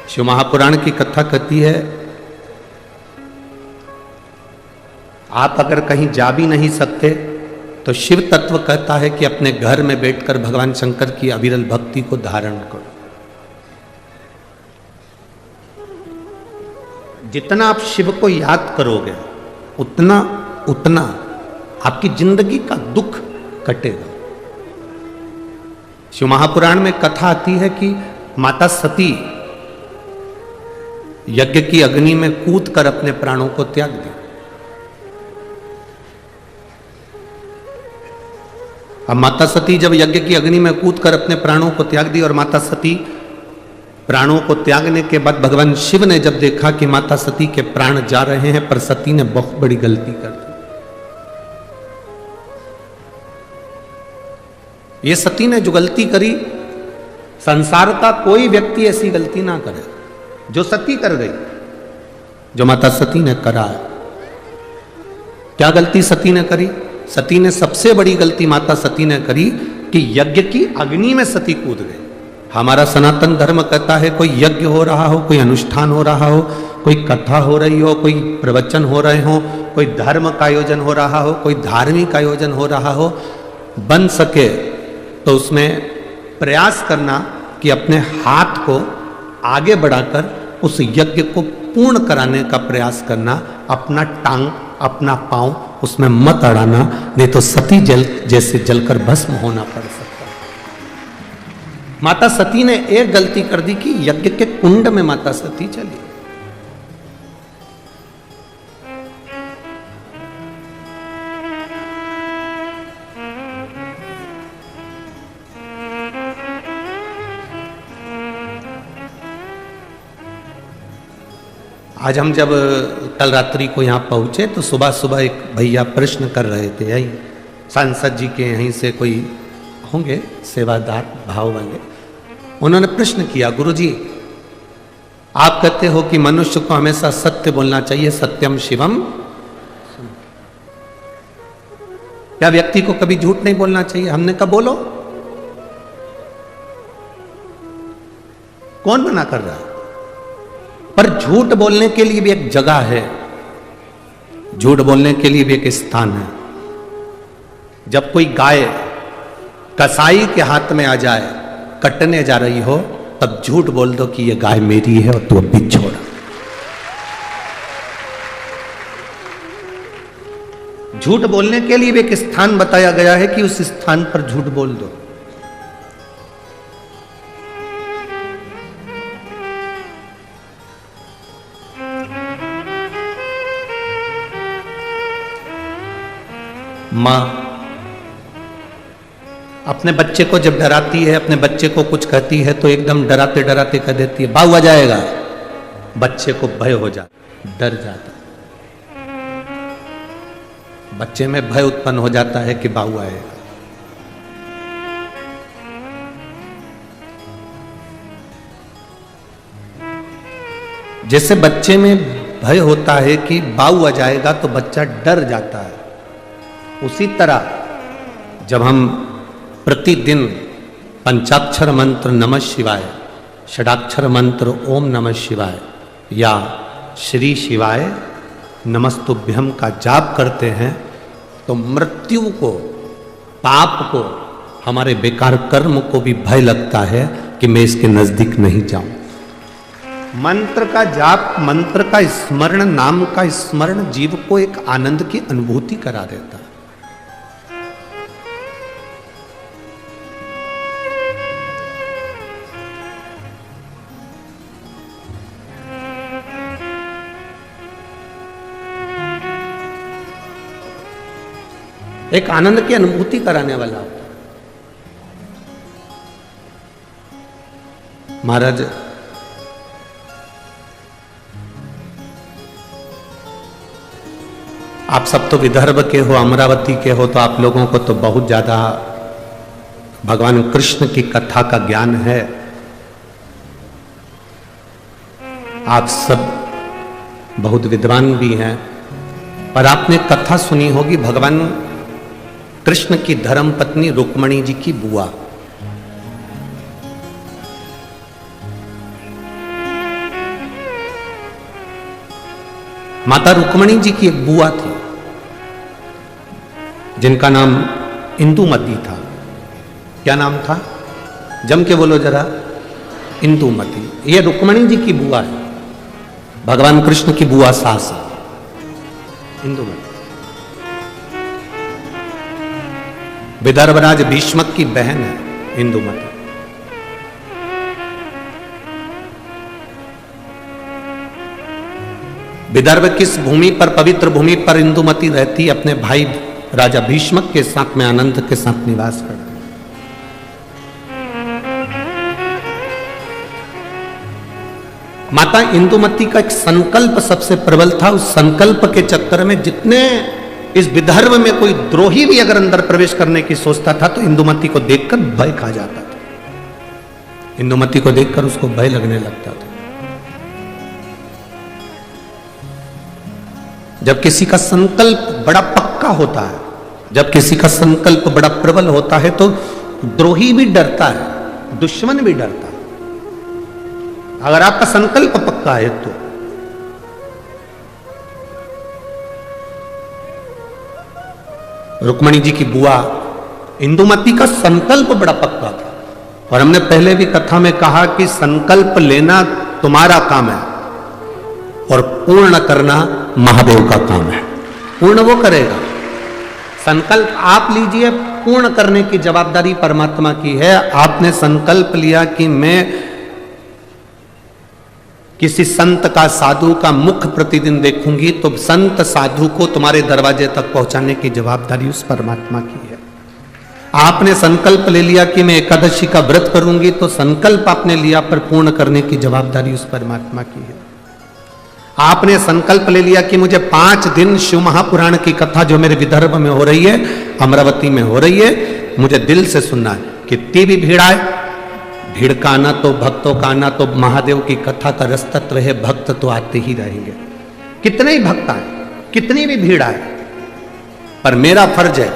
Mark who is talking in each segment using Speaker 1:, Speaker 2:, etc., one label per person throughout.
Speaker 1: शिव महापुराण की कथा कहती है, आप अगर कहीं जा भी नहीं सकते तो शिव तत्व कहता है कि अपने घर में बैठकर भगवान शंकर की अविरल भक्ति को धारण करो। जितना आप शिव को याद करोगे उतना उतना आपकी जिंदगी का दुख कटेगा। शिव महापुराण में कथा आती है कि माता सती यज्ञ की अग्नि में कूदकर अपने प्राणों को त्याग दिया। अब माता सती जब यज्ञ की अग्नि में कूदकर अपने प्राणों को त्याग दी और माता सती प्राणों को त्यागने के बाद भगवान शिव ने जब देखा कि माता सती के प्राण जा रहे हैं, पर सती ने बहुत बड़ी गलती कर दी। ये सती ने जो गलती करी, संसार का कोई व्यक्ति ऐसी गलती ना करे जो सती कर गई, जो माता सती ने करा है। क्या गलती सती ने करी? सती ने सबसे बड़ी गलती माता सती ने करी कि यज्ञ की अग्नि में सती कूद गई। हमारा सनातन धर्म कहता है कोई यज्ञ हो रहा हो, कोई अनुष्ठान हो रहा हो, कोई कथा हो रही हो, कोई प्रवचन हो रहे हो, कोई धर्म का आयोजन हो रहा हो, कोई धार्मिक आयोजन हो रहा हो, बन सके तो उसमें प्रयास करना कि अपने हाथ को आगे बढ़ाकर उस यज्ञ को पूर्ण कराने का प्रयास करना, अपना टांग अपना पांव उसमें मत अड़ाना, नहीं तो सती जल जैसे जलकर भस्म होना पड़ सकता है। माता सती ने एक गलती कर दी कि यज्ञ के कुंड में माता सती चली। आज हम जब कल रात्रि को यहाँ पहुँचे तो सुबह सुबह एक भैया प्रश्न कर रहे थे, यही सांसद जी के यहीं से कोई होंगे सेवादार भाव वाले। उन्होंने प्रश्न किया, गुरुजी आप कहते हो कि मनुष्य को हमेशा सत्य बोलना चाहिए, सत्यम शिवम, क्या व्यक्ति को कभी झूठ नहीं बोलना चाहिए? हमने कहा बोलो। कौन मना कर रहा है? पर झूठ बोलने के लिए भी एक जगह है, झूठ बोलने के लिए भी एक स्थान है। जब कोई गाय कसाई के हाथ में आ जाए, कटने जा रही हो, तब झूठ बोल दो कि ये गाय मेरी है और तू अभी छोड़। झूठ बोलने के लिए भी एक स्थान बताया गया है कि उस स्थान पर झूठ बोल दो। माँ अपने बच्चे को जब डराती है, अपने बच्चे को कुछ कहती है तो एकदम डराते डराते कह देती है बाऊ आ जाएगा। बच्चे को भय हो जाता, डर जाता, बच्चे में भय उत्पन्न हो जाता है कि बाऊ आएगा। जैसे बच्चे में भय होता है कि बाऊ आ जाएगा तो बच्चा डर जाता है, उसी तरह जब हम प्रतिदिन पंचाक्षर मंत्र नमः शिवाय, षडाक्षर मंत्र ओम नमः शिवाय या श्री शिवाय नमस्तुभ्यम का जाप करते हैं तो मृत्यु को, पाप को, हमारे बेकार कर्म को भी भय लगता है कि मैं इसके नजदीक नहीं जाऊं। मंत्र का जाप, मंत्र का स्मरण, नाम का स्मरण जीव को एक आनंद की अनुभूति करा देता है। एक आनंद की अनुभूति कराने वाला होता है। महाराज आप सब तो विदर्भ के हो, अमरावती के हो, तो आप लोगों को तो बहुत ज्यादा भगवान कृष्ण की कथा का ज्ञान है। आप सब बहुत विद्वान भी हैं, पर आपने कथा सुनी होगी भगवान कृष्ण की धर्म पत्नी रुक्मणी जी की बुआ। माता रुक्मणी जी की एक बुआ थी जिनका नाम इंदुमती था। क्या नाम था? जम के बोलो जरा। इंदुमती। ये रुक्मणी जी की बुआ है, भगवान कृष्ण की बुआ सास है इंदुमती। विदर्भराज भीष्मक की बहन है इंदुमती। विदर्भ किस भूमि पर, पवित्र भूमि पर इंदुमती रहती? अपने भाई राजा भीष्मक के साथ में आनंद के साथ निवास करती। माता इंदुमती का एक संकल्प सबसे प्रबल था। उस संकल्प के चक्कर में जितने इस विदर्भ में कोई द्रोही भी अगर अंदर प्रवेश करने की सोचता था तो इंदुमती को देखकर भय खा जाता था। इंदुमती को देखकर उसको भय लगने लगता था। जब किसी का संकल्प बड़ा पक्का होता है, जब किसी का संकल्प बड़ा प्रबल होता है तो द्रोही भी डरता है, दुश्मन भी डरता है। अगर आपका संकल्प पक्का है तो रुक्मणी जी की बुआ इंदुमती का संकल्प बड़ा पक्का था। और हमने पहले भी कथा में कहा कि संकल्प लेना तुम्हारा काम है और पूर्ण करना महादेव का काम है। पूर्ण वो करेगा। संकल्प आप लीजिए, पूर्ण करने की जवाबदारी परमात्मा की है। आपने संकल्प लिया कि मैं किसी संत का, साधु का मुख प्रतिदिन देखूंगी, तो संत साधु को तुम्हारे दरवाजे तक पहुंचाने की जवाबदारी उस परमात्मा की है। आपने संकल्प ले लिया कि मैं एकादशी का व्रत करूंगी, तो संकल्प आपने लिया पर पूर्ण करने की जवाबदारी उस परमात्मा की है। आपने संकल्प ले लिया कि मुझे 5 दिन शिव महापुराण की कथा जो मेरे विदर्भ में हो रही है, अमरावती में हो रही है, मुझे दिल से सुनना है। कितनी भी भीड़ आए, भीड़ का आना तो, भक्तों का आना तो, महादेव की कथा का रस तत्व है, भक्त तो आते ही रहेंगे। कितने ही भक्त आए, कितनी भी भीड़ आए, पर मेरा फर्ज है।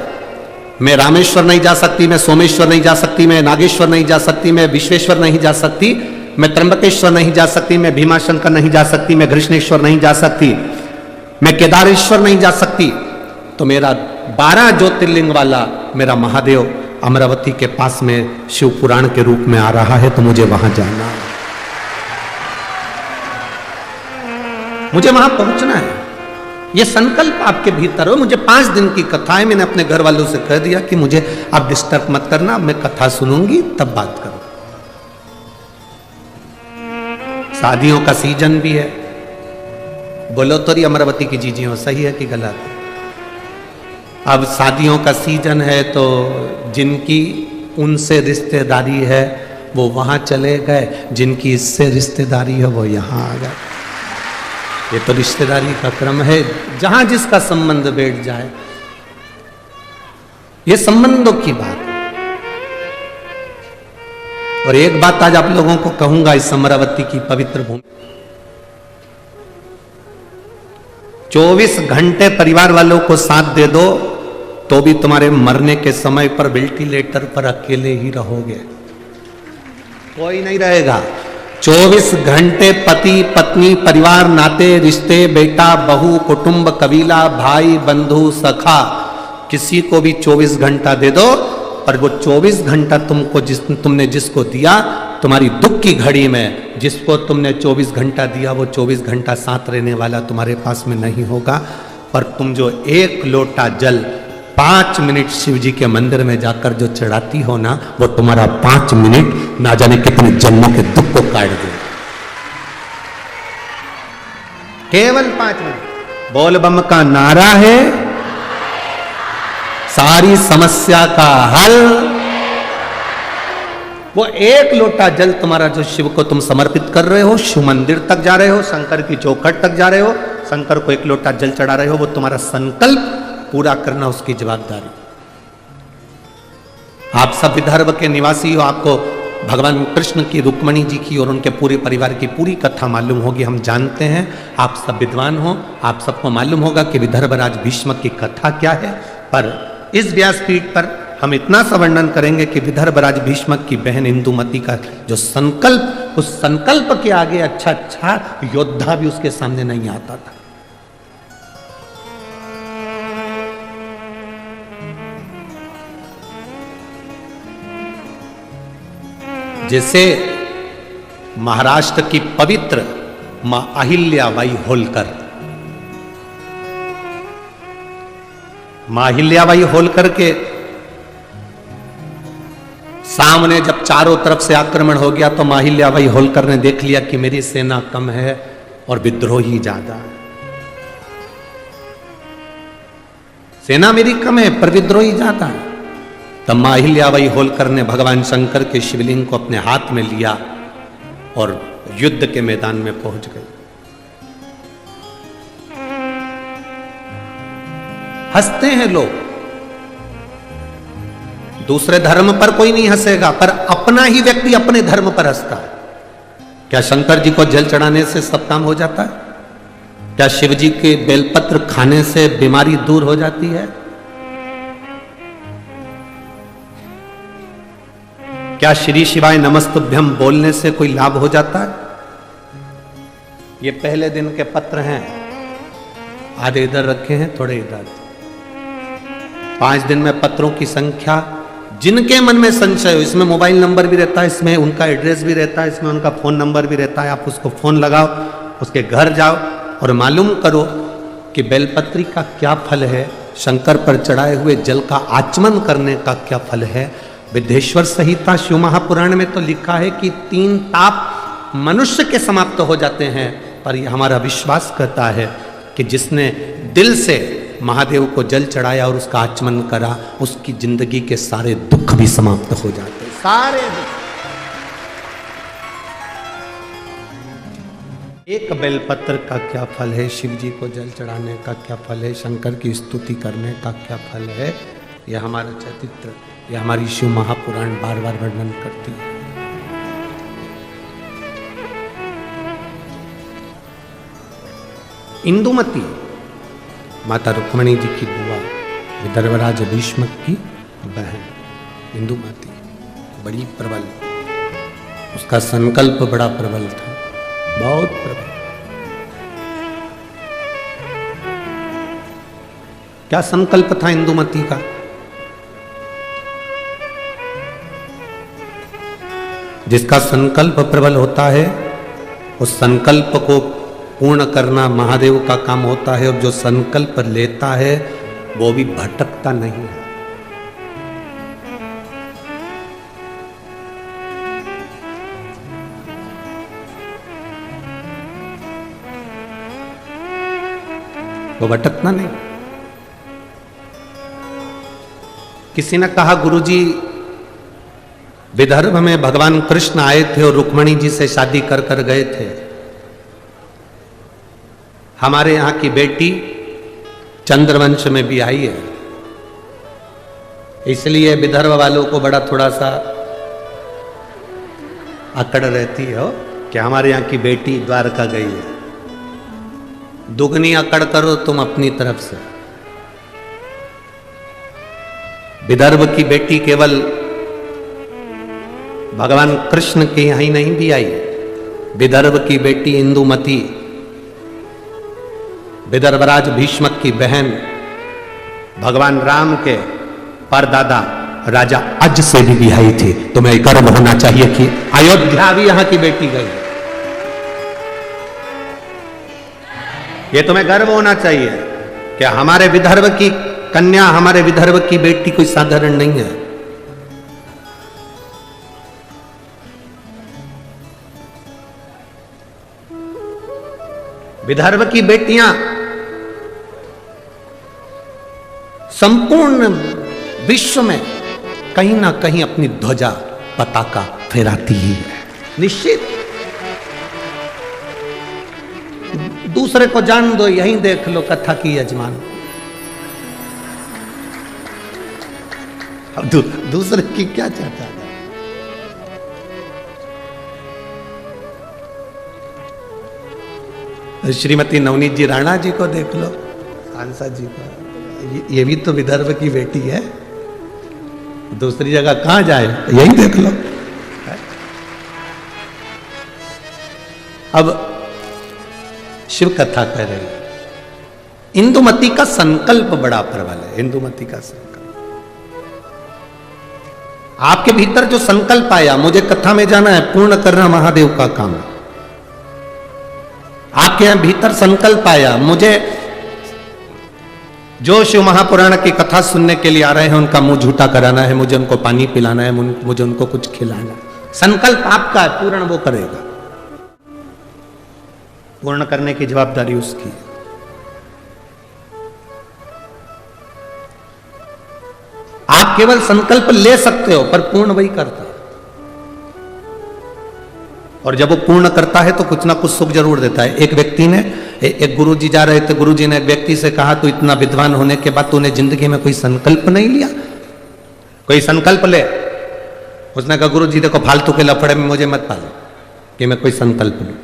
Speaker 1: मैं रामेश्वर नहीं जा सकती, मैं सोमेश्वर नहीं जा सकती, मैं नागेश्वर नहीं जा सकती, मैं विश्वेश्वर नहीं जा सकती, मैं त्र्यंबकेश्वर नहीं जा सकती, मैं भीमाशंकर नहीं जा सकती, मैं कृष्णेश्वर नहीं जा सकती, मैं केदारेश्वर नहीं जा सकती। तो मेरा 12 ज्योतिर्लिंग वाला मेरा महादेव अमरावती के पास में शिव पुराण के रूप में आ रहा है, तो मुझे वहां जाना है, मुझे वहां पहुंचना है। यह संकल्प आपके भीतर हो। मुझे 5 दिन की कथा है, मैंने अपने घर वालों से कह दिया कि मुझे आप डिस्टर्ब मत करना, मैं कथा सुनूंगी तब बात करूं। शादियों का सीजन भी है। बोलो तो अमरावती की जीजियों, सही है कि गलत? अब शादियों का सीजन है तो जिनकी उनसे रिश्तेदारी है वो वहां चले गए, जिनकी इससे रिश्तेदारी है वो यहां आ गए। ये तो रिश्तेदारी का क्रम है, जहां जिसका संबंध बैठ जाए। ये संबंधों की बात है। और एक बात आज आप लोगों को कहूंगा, इस अमरावती की पवित्र भूमि, 24 घंटे परिवार वालों को साथ दे दो तो भी तुम्हारे मरने के समय पर वेंटिलेटर पर अकेले ही रहोगे, कोई नहीं रहेगा। 24 घंटे पति पत्नी, परिवार, नाते रिश्ते, बेटा बहू, कुटुंब, कबीला, भाई बंधु, सखा, किसी को भी 24 घंटा दे दो, और वो 24 घंटा तुमने जिसको दिया, तुम्हारी दुख की घड़ी में जिसको तुमने 24 घंटा दिया, वो 24 घंटा साथ रहने वाला तुम्हारे पास में नहीं होगा। पर तुम जो 1 लोटा जल 5 मिनट शिव जी के मंदिर में जाकर जो चढ़ाती हो ना, वो तुम्हारा 5 मिनट ना जाने कितने जन्मों के दुख को काट दे। केवल 5 मिनट। बोल बम का नारा है, सारी समस्या का हल। वो 1 लोटा जल तुम्हारा जो शिव को तुम समर्पित कर रहे हो, शिव मंदिर तक जा रहे हो, शंकर की चौखट तक जा रहे हो, शंकर को 1 लोटा जल चढ़ा रहे हो, वो तुम्हारा संकल्प पूरा करना उसकी जवाबदारी। आप सब विदर्भ के निवासी हो, आपको भगवान कृष्ण की, रुक्मणी जी की और उनके पूरे परिवार की पूरी कथा मालूम होगी, हम जानते हैं। आप सब विद्वान हो, आप सबको मालूम होगा कि विदर्भराज भीष्मक की कथा क्या है। पर इस व्यासपीठ पर हम इतना सा वर्णन करेंगे कि विदर्भराज भीष्मक की बहन इंदुमती का जो संकल्प, उस संकल्प के आगे अच्छा योद्धा भी उसके सामने नहीं आता था। जैसे महाराष्ट्र की पवित्र मां अहिल्याबाई होलकर, मां अहिल्याबाई होलकर के सामने जब चारों तरफ से आक्रमण हो गया तो मां अहिल्याबाई होलकर ने देख लिया कि मेरी सेना कम है और विद्रोही ज्यादा है। सेना मेरी कम है पर विद्रोही ज्यादा है। तब मां अहिल्याबाई होलकर ने भगवान शंकर के शिवलिंग को अपने हाथ में लिया और युद्ध के मैदान में पहुंच गई। हंसते हैं लोग, दूसरे धर्म पर कोई नहीं हंसेगा, पर अपना ही व्यक्ति अपने धर्म पर हंसता है। क्या शंकर जी को जल चढ़ाने से सब काम हो जाता है? क्या शिव जी के बेलपत्र खाने से बीमारी दूर हो जाती है? क्या श्री शिवाय नमस्तुभ्यम बोलने से कोई लाभ हो जाता है? ये पहले दिन के पत्र हैं, आधे इधर रखे हैं, थोड़े इधर। 5 दिन में पत्रों की संख्या, जिनके मन में संशय हो, इसमें मोबाइल नंबर भी रहता है, इसमें उनका एड्रेस भी रहता है, इसमें उनका फोन नंबर भी रहता है। आप उसको फोन लगाओ, उसके घर जाओ और मालूम करो कि बेलपत्री का क्या फल है, शंकर पर चढ़ाए हुए जल का आचमन करने का क्या फल है। विद्येश्वर संहिता शिव महापुराण में तो लिखा है कि 3 ताप मनुष्य के समाप्त हो जाते हैं, पर यह हमारा विश्वास करता है कि जिसने दिल से महादेव को जल चढ़ाया और उसका आचमन करा, उसकी जिंदगी के सारे दुख भी समाप्त हो जाते हैं, सारे दुख। एक बेलपत्र का क्या फल है, शिव जी को जल चढ़ाने का क्या फल है, शंकर की स्तुति करने का क्या फल है, यह हमारा चरित्र, यह हमारी शिव महापुराण बार बार वर्णन करती है। इंदुमती माता रुक्मणी जी की बुआ, विदर्भराज भीष्मक की बहन इंदुमती बड़ी प्रबल, उसका संकल्प बड़ा प्रबल था, बहुत प्रबल। क्या संकल्प था इंदुमती का? जिसका संकल्प प्रबल होता है उस संकल्प को पूर्ण करना महादेव का काम होता है, और जो संकल्प लेता है वो भी भटकता नहीं है। वो भटकता नहीं। किसी ने कहा, गुरुजी विदर्भ में भगवान कृष्ण आए थे और रुक्मणी जी से शादी कर कर गए थे। हमारे यहां की बेटी चंद्रवंश में भी आई है, इसलिए विदर्भ वालों को बड़ा थोड़ा सा अकड़ रहती है कि हमारे यहां की बेटी द्वारका गई है। दुगनी अकड़ करो तुम अपनी तरफ से। विदर्भ की बेटी केवल भगवान कृष्ण के यहां ही नहीं भी आई, विदर्भ की बेटी इंदुमती विदर्भराज भीष्मक की बहन, भगवान राम के परदादा राजा अज से भी बिहाई थी। तुम्हें गर्व होना चाहिए कि अयोध्या भी यहां की बेटी गई। ये तुम्हें गर्व होना चाहिए कि हमारे विदर्भ की कन्या, हमारे विदर्भ की बेटी कोई साधारण नहीं है। विदर्भ की बेटियां संपूर्ण विश्व में कहीं ना कहीं अपनी ध्वजा पताका फहराती ही है, निश्चित। दूसरे को जान दो, यहीं देख लो कथा की यजमान। अब दूसरे की क्या चर्चा है? श्रीमती नवनीत जी राणा जी को देख लो, सांसद जी को, ये भी तो विदर्भ की बेटी है। दूसरी जगह कहां जाए, यही देख लो। अब शिव कथा कह रहे हैं, इंदुमती का संकल्प बड़ा प्रबल है। इंदुमती का संकल्प, आपके भीतर जो संकल्प आया, मुझे कथा में जाना है, पूर्ण करना महादेव का काम है। आपके यहां भीतर संकल्प आया, मुझे जो शिव महापुराण की कथा सुनने के लिए आ रहे हैं उनका मुंह झूठा कराना है, मुझे उनको पानी पिलाना है, मुझे उनको कुछ खिलाना है। संकल्प आपका है, पूर्ण वो करेगा। पूर्ण करने की जवाबदारी उसकी है। आप केवल संकल्प ले सकते हो, पर पूर्ण वही करता है। और जब वो पूर्ण करता है तो कुछ ना कुछ सुख जरूर देता है। एक व्यक्ति ने, एक गुरुजी जा रहे थे, गुरुजी ने एक व्यक्ति से कहा, तू इतना विद्वान होने के बाद तूने जिंदगी में कोई संकल्प नहीं लिया, कोई संकल्प ले। उसने कहा, गुरुजी देखो फालतू के लफड़े में मुझे मत पालो कि मैं कोई संकल्प लूं,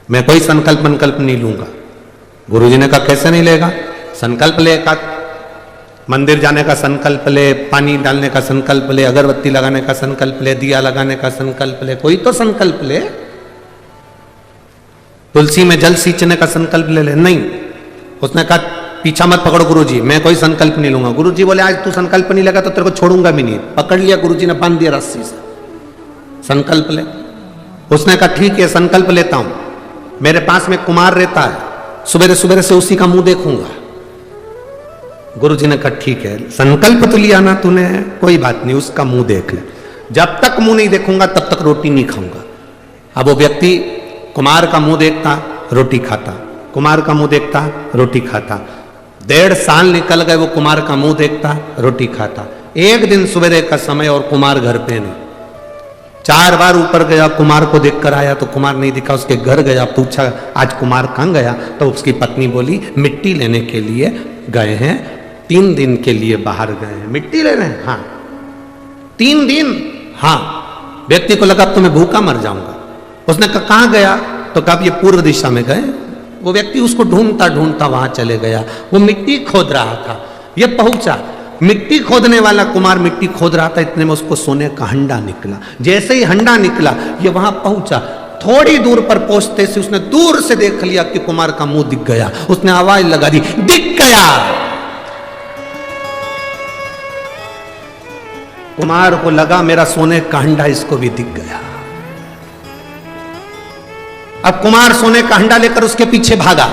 Speaker 1: मैं कोई संकल्प नहीं लूंगा। गुरुजी ने कहा, कैसे नहीं लेगा? संकल्प ले, का मंदिर जाने का संकल्प ले, पानी डालने का संकल्प ले, अगरबत्ती लगाने का संकल्प ले, दिया लगाने का संकल्प ले, कोई तो संकल्प ले। तुलसी में जल सींचने का संकल्प ले ले। नहीं, उसने कहा, पीछा मत पकड़ो गुरुजी, मैं कोई संकल्प नहीं लूंगा। गुरुजी बोले, आज तू संकल्प नहीं लेगा तो तेरे को छोड़ूंगा भी नहीं। पकड़ लिया गुरुजी ने, बांध दिया रस्सी से, संकल्प ले। उसने कहा, ठीक है संकल्प लेता हूं, मेरे पास में कुमार रहता है, सुबह सुबह से उसी का मुंह देखूंगा। गुरुजी ने कहा, ठीक है संकल्प तो लिया ना तूने, कोई बात नहीं, उसका मुंह देख ले। जब तक मुंह नहीं देखूंगा तब तक रोटी नहीं खाऊंगा। अब वो व्यक्ति कुमार का मुंह देखता, रोटी खाता, कुमार का मुंह देखता, रोटी खाता। 1.5 साल निकल गए, वो कुमार का मुंह देखता, रोटी खाता। एक दिन सवेरे का समय और कुमार घर पे नहीं। 4 बार ऊपर गया, कुमार को देखकर आया तो कुमार नहीं दिखा। उसके घर गया, पूछा आज कुमार कहाँ गया? तो उसकी पत्नी बोली, मिट्टी लेने के लिए गए हैं, 3 दिन के लिए बाहर गए हैं। मिट्टी ले रहे हैं? हाँ। 3 दिन? हाँ। व्यक्ति को लगा तो मैं भूखा मर जाऊंगा। उसने कहा, कहाँ गया? तो कहा, ये पूर्व दिशा में गए। वो व्यक्ति उसको ढूंढता ढूंढता वहां चले गया। वो मिट्टी खोद रहा था, ये पहुंचा, मिट्टी खोदने वाला कुमार मिट्टी खोद रहा था, इतने में उसको सोने का हंडा निकला। जैसे ही हंडा निकला, ये वहां पहुंचा। थोड़ी दूर पर पहुंचते से उसने दूर से देख लिया कि कुमार का मुंह दिख गया। उसने आवाज लगा दी, दिख गया। कुमार को लगा मेरा सोने का हंडा इसको भी दिख गया। अब कुमार सोने का हंडा लेकर उसके पीछे भागा।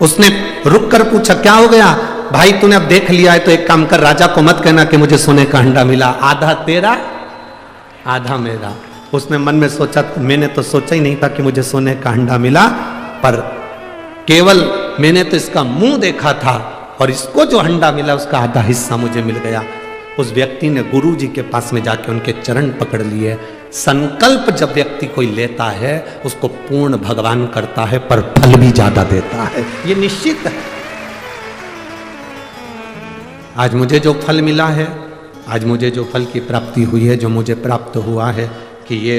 Speaker 1: उसने रुक कर पूछा, क्या हो गया? भाई तूने अब देख लिया है तो एक काम कर, राजा को मत कहना कि मुझे सोने का हंडा मिला, आधा तेरा आधा मेरा। उसने मन में सोचा, मैंने तो सोचा ही नहीं था कि मुझे सोने का हंडा मिला, पर केवल मैंने तो इसका मुंह देखा था और इसको जो हंडा मिला उसका आधा हिस्सा मुझे मिल गया। उस व्यक्ति ने गुरु जी के पास में जाके उनके चरण पकड़ लिए। संकल्प जब व्यक्ति कोई लेता है उसको पूर्ण भगवान करता है, पर फल भी ज्यादा देता है, ये निश्चित है। आज मुझे जो फल मिला है, आज मुझे जो फल की प्राप्ति हुई है, जो मुझे प्राप्त हुआ है, कि ये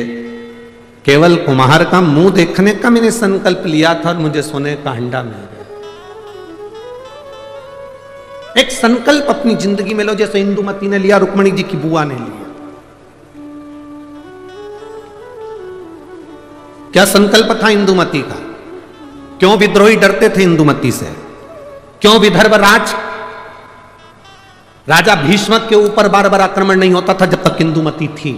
Speaker 1: केवल कुम्हार का मुंह देखने का मैंने संकल्प लिया था और मुझे सोने का हंडा मिल गया। एक संकल्प अपनी जिंदगी में लो, जैसे इंदुमती ने लिया, रुक्मणी जी की बुआ ने लिया। क्या संकल्प था इंदुमती का? क्यों विद्रोही डरते थे इंदुमती से? क्यों विदर्भ राजा भीष्म के ऊपर बार बार आक्रमण नहीं होता था जब तक इंदुमती थी?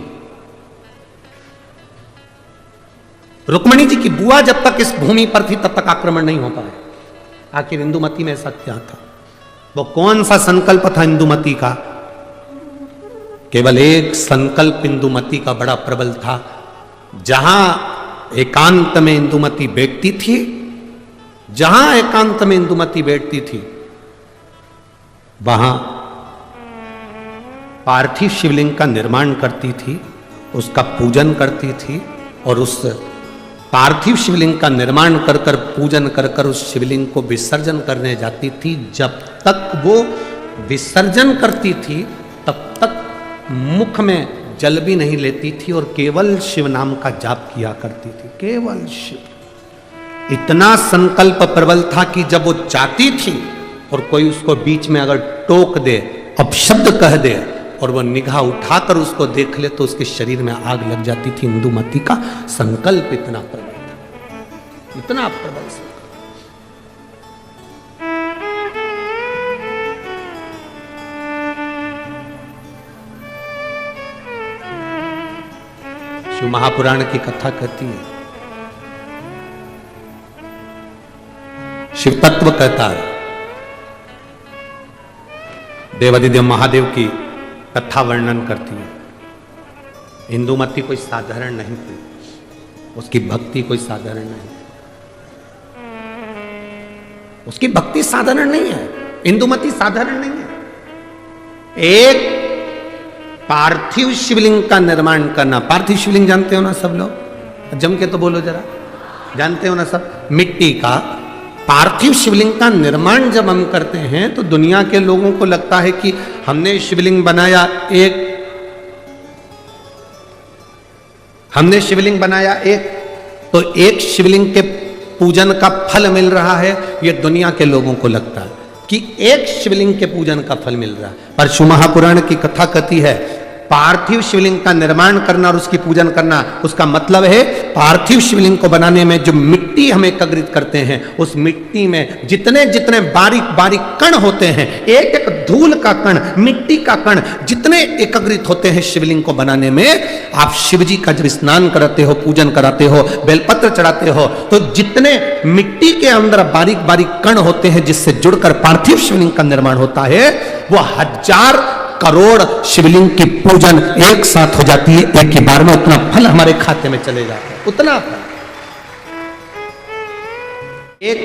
Speaker 1: रुक्मणी जी की बुआ जब तक इस भूमि पर थी तब तक आक्रमण नहीं हो पाया। आखिर इंदुमती में ऐसा क्या था? वो कौन सा संकल्प था इंदुमती का? केवल एक संकल्प इंदुमती का बड़ा प्रबल था। जहां एकांत में इंदुमती बैठती थी, जहां एकांत में इंदुमती बैठती थी, वहां पार्थिव शिवलिंग का निर्माण करती थी, उसका पूजन करती थी, और उस पार्थिव शिवलिंग का निर्माण कर कर पूजन कर कर उस शिवलिंग को विसर्जन करने जाती थी। जब तक वो विसर्जन करती थी तब तक मुख में जल भी नहीं लेती थी और केवल शिव नाम का जाप किया करती थी, केवल शिव। इतना संकल्प प्रबल था कि जब वो जाती थी और कोई उसको बीच में अगर टोक दे, अपशब्द कह दे और वो निगाह उठाकर उसको देख ले तो उसके शरीर में आग लग जाती थी। इंदुमती का संकल्प इतना प्रबल था, इतना प्रबल संकल्प। महापुराण की कथा कहती है, शिव तत्व कहता है, देवादिदेव महादेव की कथा वर्णन करती है। इंदुमती कोई साधारण नहीं थी, उसकी भक्ति कोई साधारण नहीं, उसकी भक्ति साधारण नहीं है, इंदुमती साधारण नहीं है। एक पार्थिव शिवलिंग का निर्माण करना, पार्थिव शिवलिंग जानते हो ना सब लोग, जम के तो बोलो जरा, जानते हो ना सब, मिट्टी का पार्थिव शिवलिंग का निर्माण जब हम करते हैं तो दुनिया के लोगों को लगता है कि हमने शिवलिंग बनाया, तो एक शिवलिंग के पूजन का फल मिल रहा है। ये दुनिया के लोगों को लगता है कि एक शिवलिंग के पूजन का फल मिल रहा है, पर शिव महापुराण की कथा कहती है पार्थिव शिवलिंग का निर्माण करना और उसकी पूजन करना, उसका मतलब है पार्थिव शिवलिंग को बनाने में जो मिट्टी हम एकत्रित करते हैं, उस मिट्टी में जितने जितने बारीक बारीक कण होते हैं, एक एक धूल का कण, मिट्टी का कण जितने एकत्रित होते हैं शिवलिंग को बनाने में, आप शिव जी का जब स्नान कराते हो, पूजन कराते हो, बेलपत्र चढ़ाते हो, तो जितने मिट्टी के अंदर बारीक बारीक कण होते हैं जिससे जुड़कर पार्थिव शिवलिंग का निर्माण होता है, वो 1000 करोड़ शिवलिंग की पूजन एक साथ हो जाती है, एक ही बार में। उतना फल हमारे खाते में चले जाता है, उतना फल। एक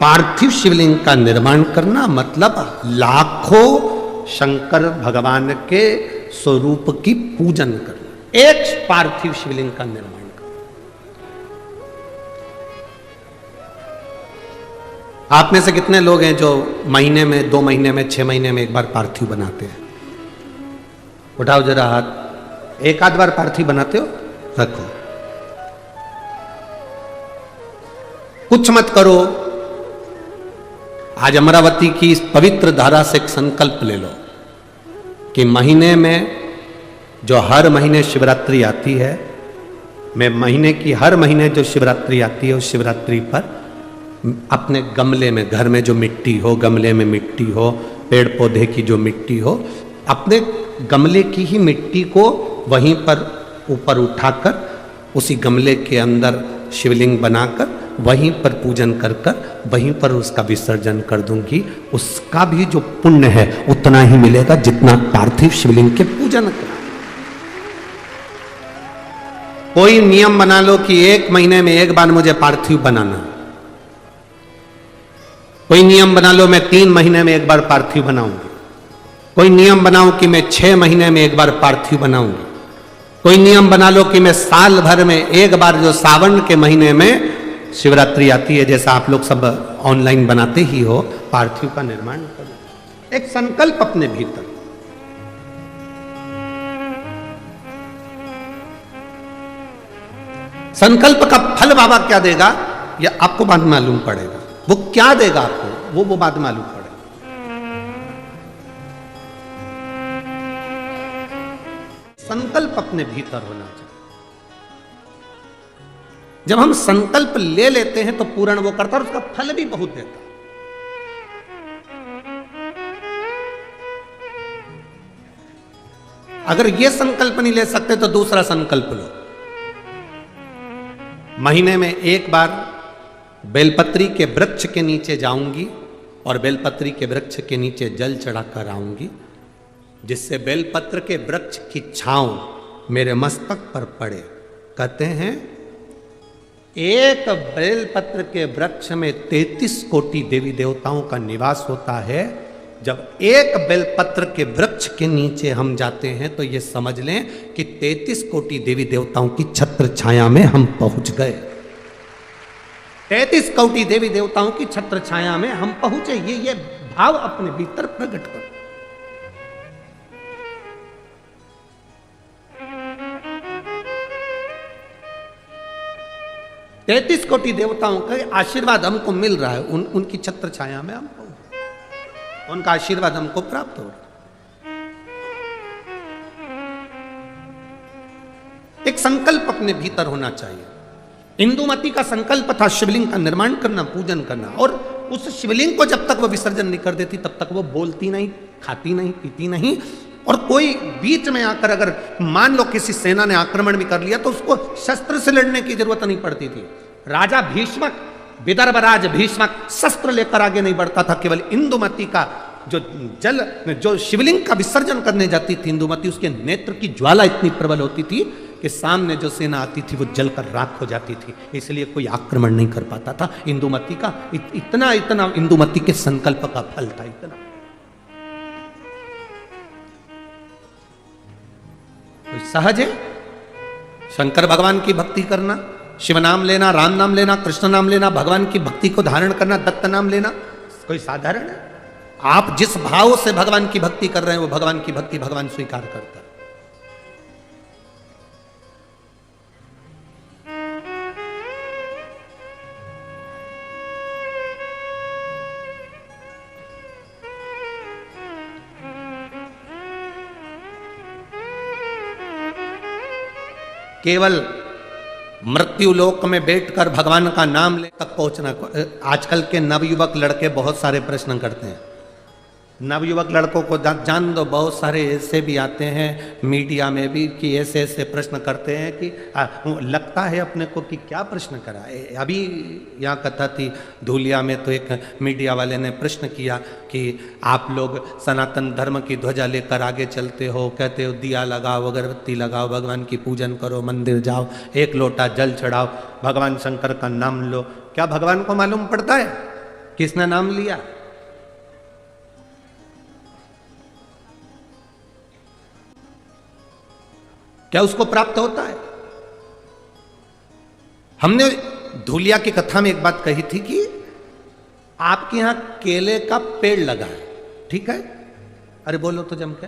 Speaker 1: पार्थिव शिवलिंग का निर्माण करना मतलब लाखों शंकर भगवान के स्वरूप की पूजन करना, एक पार्थिव शिवलिंग का निर्माण। आप में से कितने लोग हैं जो महीने में, 2 महीने में, 6 महीने में एक बार पार्थिव बनाते हैं? उठाओ जरा हाथ। एक आध बार पार्थिव बनाते हो? रखो। कुछ मत करो। आज अमरावती की इस पवित्र धारा से एक संकल्प ले लो कि महीने में जो हर महीने शिवरात्रि आती है, मैं महीने की हर महीने जो शिवरात्रि आती है उस शिवरात्रि पर अपने गमले में, घर में जो मिट्टी हो, गमले में मिट्टी हो, पेड़ पौधे की जो मिट्टी हो, अपने गमले की ही मिट्टी को वहीं पर ऊपर उठाकर उसी गमले के अंदर शिवलिंग बनाकर वहीं पर पूजन कर वहीं पर उसका विसर्जन कर दूंगी। उसका भी जो पुण्य है उतना ही मिलेगा जितना पार्थिव शिवलिंग के पूजन का। कोई नियम बना लो कि 1 महीने में एक बार मुझे पार्थिव बनाना, कोई नियम बना लो मैं 3 महीने में एक बार पार्थिव बनाऊंगी, कोई नियम बनाओ कि मैं 6 महीने में एक बार पार्थिव बनाऊंगी, कोई नियम बना लो कि मैं साल भर में एक बार, जो सावन के महीने में शिवरात्रि आती है, जैसा आप लोग सब ऑनलाइन बनाते ही हो, पार्थिव का निर्माण करो। एक संकल्प अपने भीतर। संकल्प का फल बाबा क्या देगा यह आपको बाद में मालूम पड़ेगा। वो क्या देगा आपको वो बाद में मालूम पड़ेगा। संकल्प अपने भीतर होना चाहिए। जब हम संकल्प ले लेते हैं तो पूर्ण वो करता है और उसका फल भी बहुत देता है। अगर ये संकल्प नहीं ले सकते तो दूसरा संकल्प लो। महीने में एक बार बेलपत्री के वृक्ष के नीचे जाऊंगी और बेलपत्री के वृक्ष के नीचे जल चढ़ाकर आऊंगी, जिससे बेलपत्र के वृक्ष की छांव मेरे मस्तक पर पड़े। कहते हैं एक बेलपत्र के वृक्ष में 33 कोटि देवी देवताओं का निवास होता है। जब एक बेलपत्र के वृक्ष के नीचे हम जाते हैं तो ये समझ लें कि 33 कोटि देवी देवताओं की छत्र छाया में हम पहुंच गए। 33 कोटि देवी देवताओं की छत्र छाया में हम पहुंचे। ये भाव अपने भीतर प्रकट करो। तैतीस कोटि देवताओं का आशीर्वाद हमको मिल रहा है। उनकी छत्र छाया में हम पहुंचे, उनका आशीर्वाद हमको प्राप्त हो रहा है। एक संकल्प अपने भीतर होना चाहिए। इंदुमती का संकल्प था शिवलिंग का निर्माण करना, पूजन करना, और उस शिवलिंग को जब तक वो विसर्जन नहीं कर देती तब तक वो बोलती नहीं, खाती नहीं, पीती नहीं, और कोई बीच में आकर अगर मान लो किसी सेना ने आक्रमण भी कर लिया तो उसको शस्त्र से लड़ने की जरूरत नहीं पड़ती थी। राजा भीष्मक, विदर्भराज भीष्मक शस्त्र लेकर आगे नहीं बढ़ता था, केवल इंदुमती का जो शिवलिंग का विसर्जन करने जाती थी इंदुमती, उसके नेत्र की ज्वाला इतनी प्रबल होती थी कि सामने जो सेना आती थी वो जलकर राख हो जाती थी, इसलिए कोई आक्रमण नहीं कर पाता था। इंदुमती का इतना इंदुमती के संकल्प का फल था इतना। तो सहज है शंकर भगवान की भक्ति करना, शिव नाम लेना, राम नाम लेना, कृष्ण नाम लेना, भगवान की भक्ति को धारण करना, दत्त नाम लेना, कोई साधारण है? आप जिस भाव से भगवान की भक्ति कर रहे हैं वो भगवान की भक्ति भगवान स्वीकार करता है। केवल मृत्यु लोक में बैठकर भगवान का नाम ले तक पहुंचना। आजकल के नवयुवक लड़के बहुत सारे प्रश्न करते हैं। नवयुवक लड़कों को जान दो, बहुत सारे ऐसे भी आते हैं मीडिया में भी कि ऐसे ऐसे प्रश्न करते हैं कि लगता है अपने को कि क्या प्रश्न करा। अभी यहाँ कथा थी धूलिया में, तो एक मीडिया वाले ने प्रश्न किया कि आप लोग सनातन धर्म की ध्वजा लेकर आगे चलते हो, कहते हो दिया लगाओ, अगरबत्ती लगाओ, भगवान की पूजन करो, मंदिर जाओ, एक लोटा जल चढ़ाओ, भगवान शंकर का नाम लो। क्या भगवान को मालूम पड़ता है किसने नाम लिया? क्या उसको प्राप्त होता है? हमने धूलिया की कथा में एक बात कही थी कि आपके यहां केले का पेड़ लगा है, ठीक है? अरे बोलो तो जम के,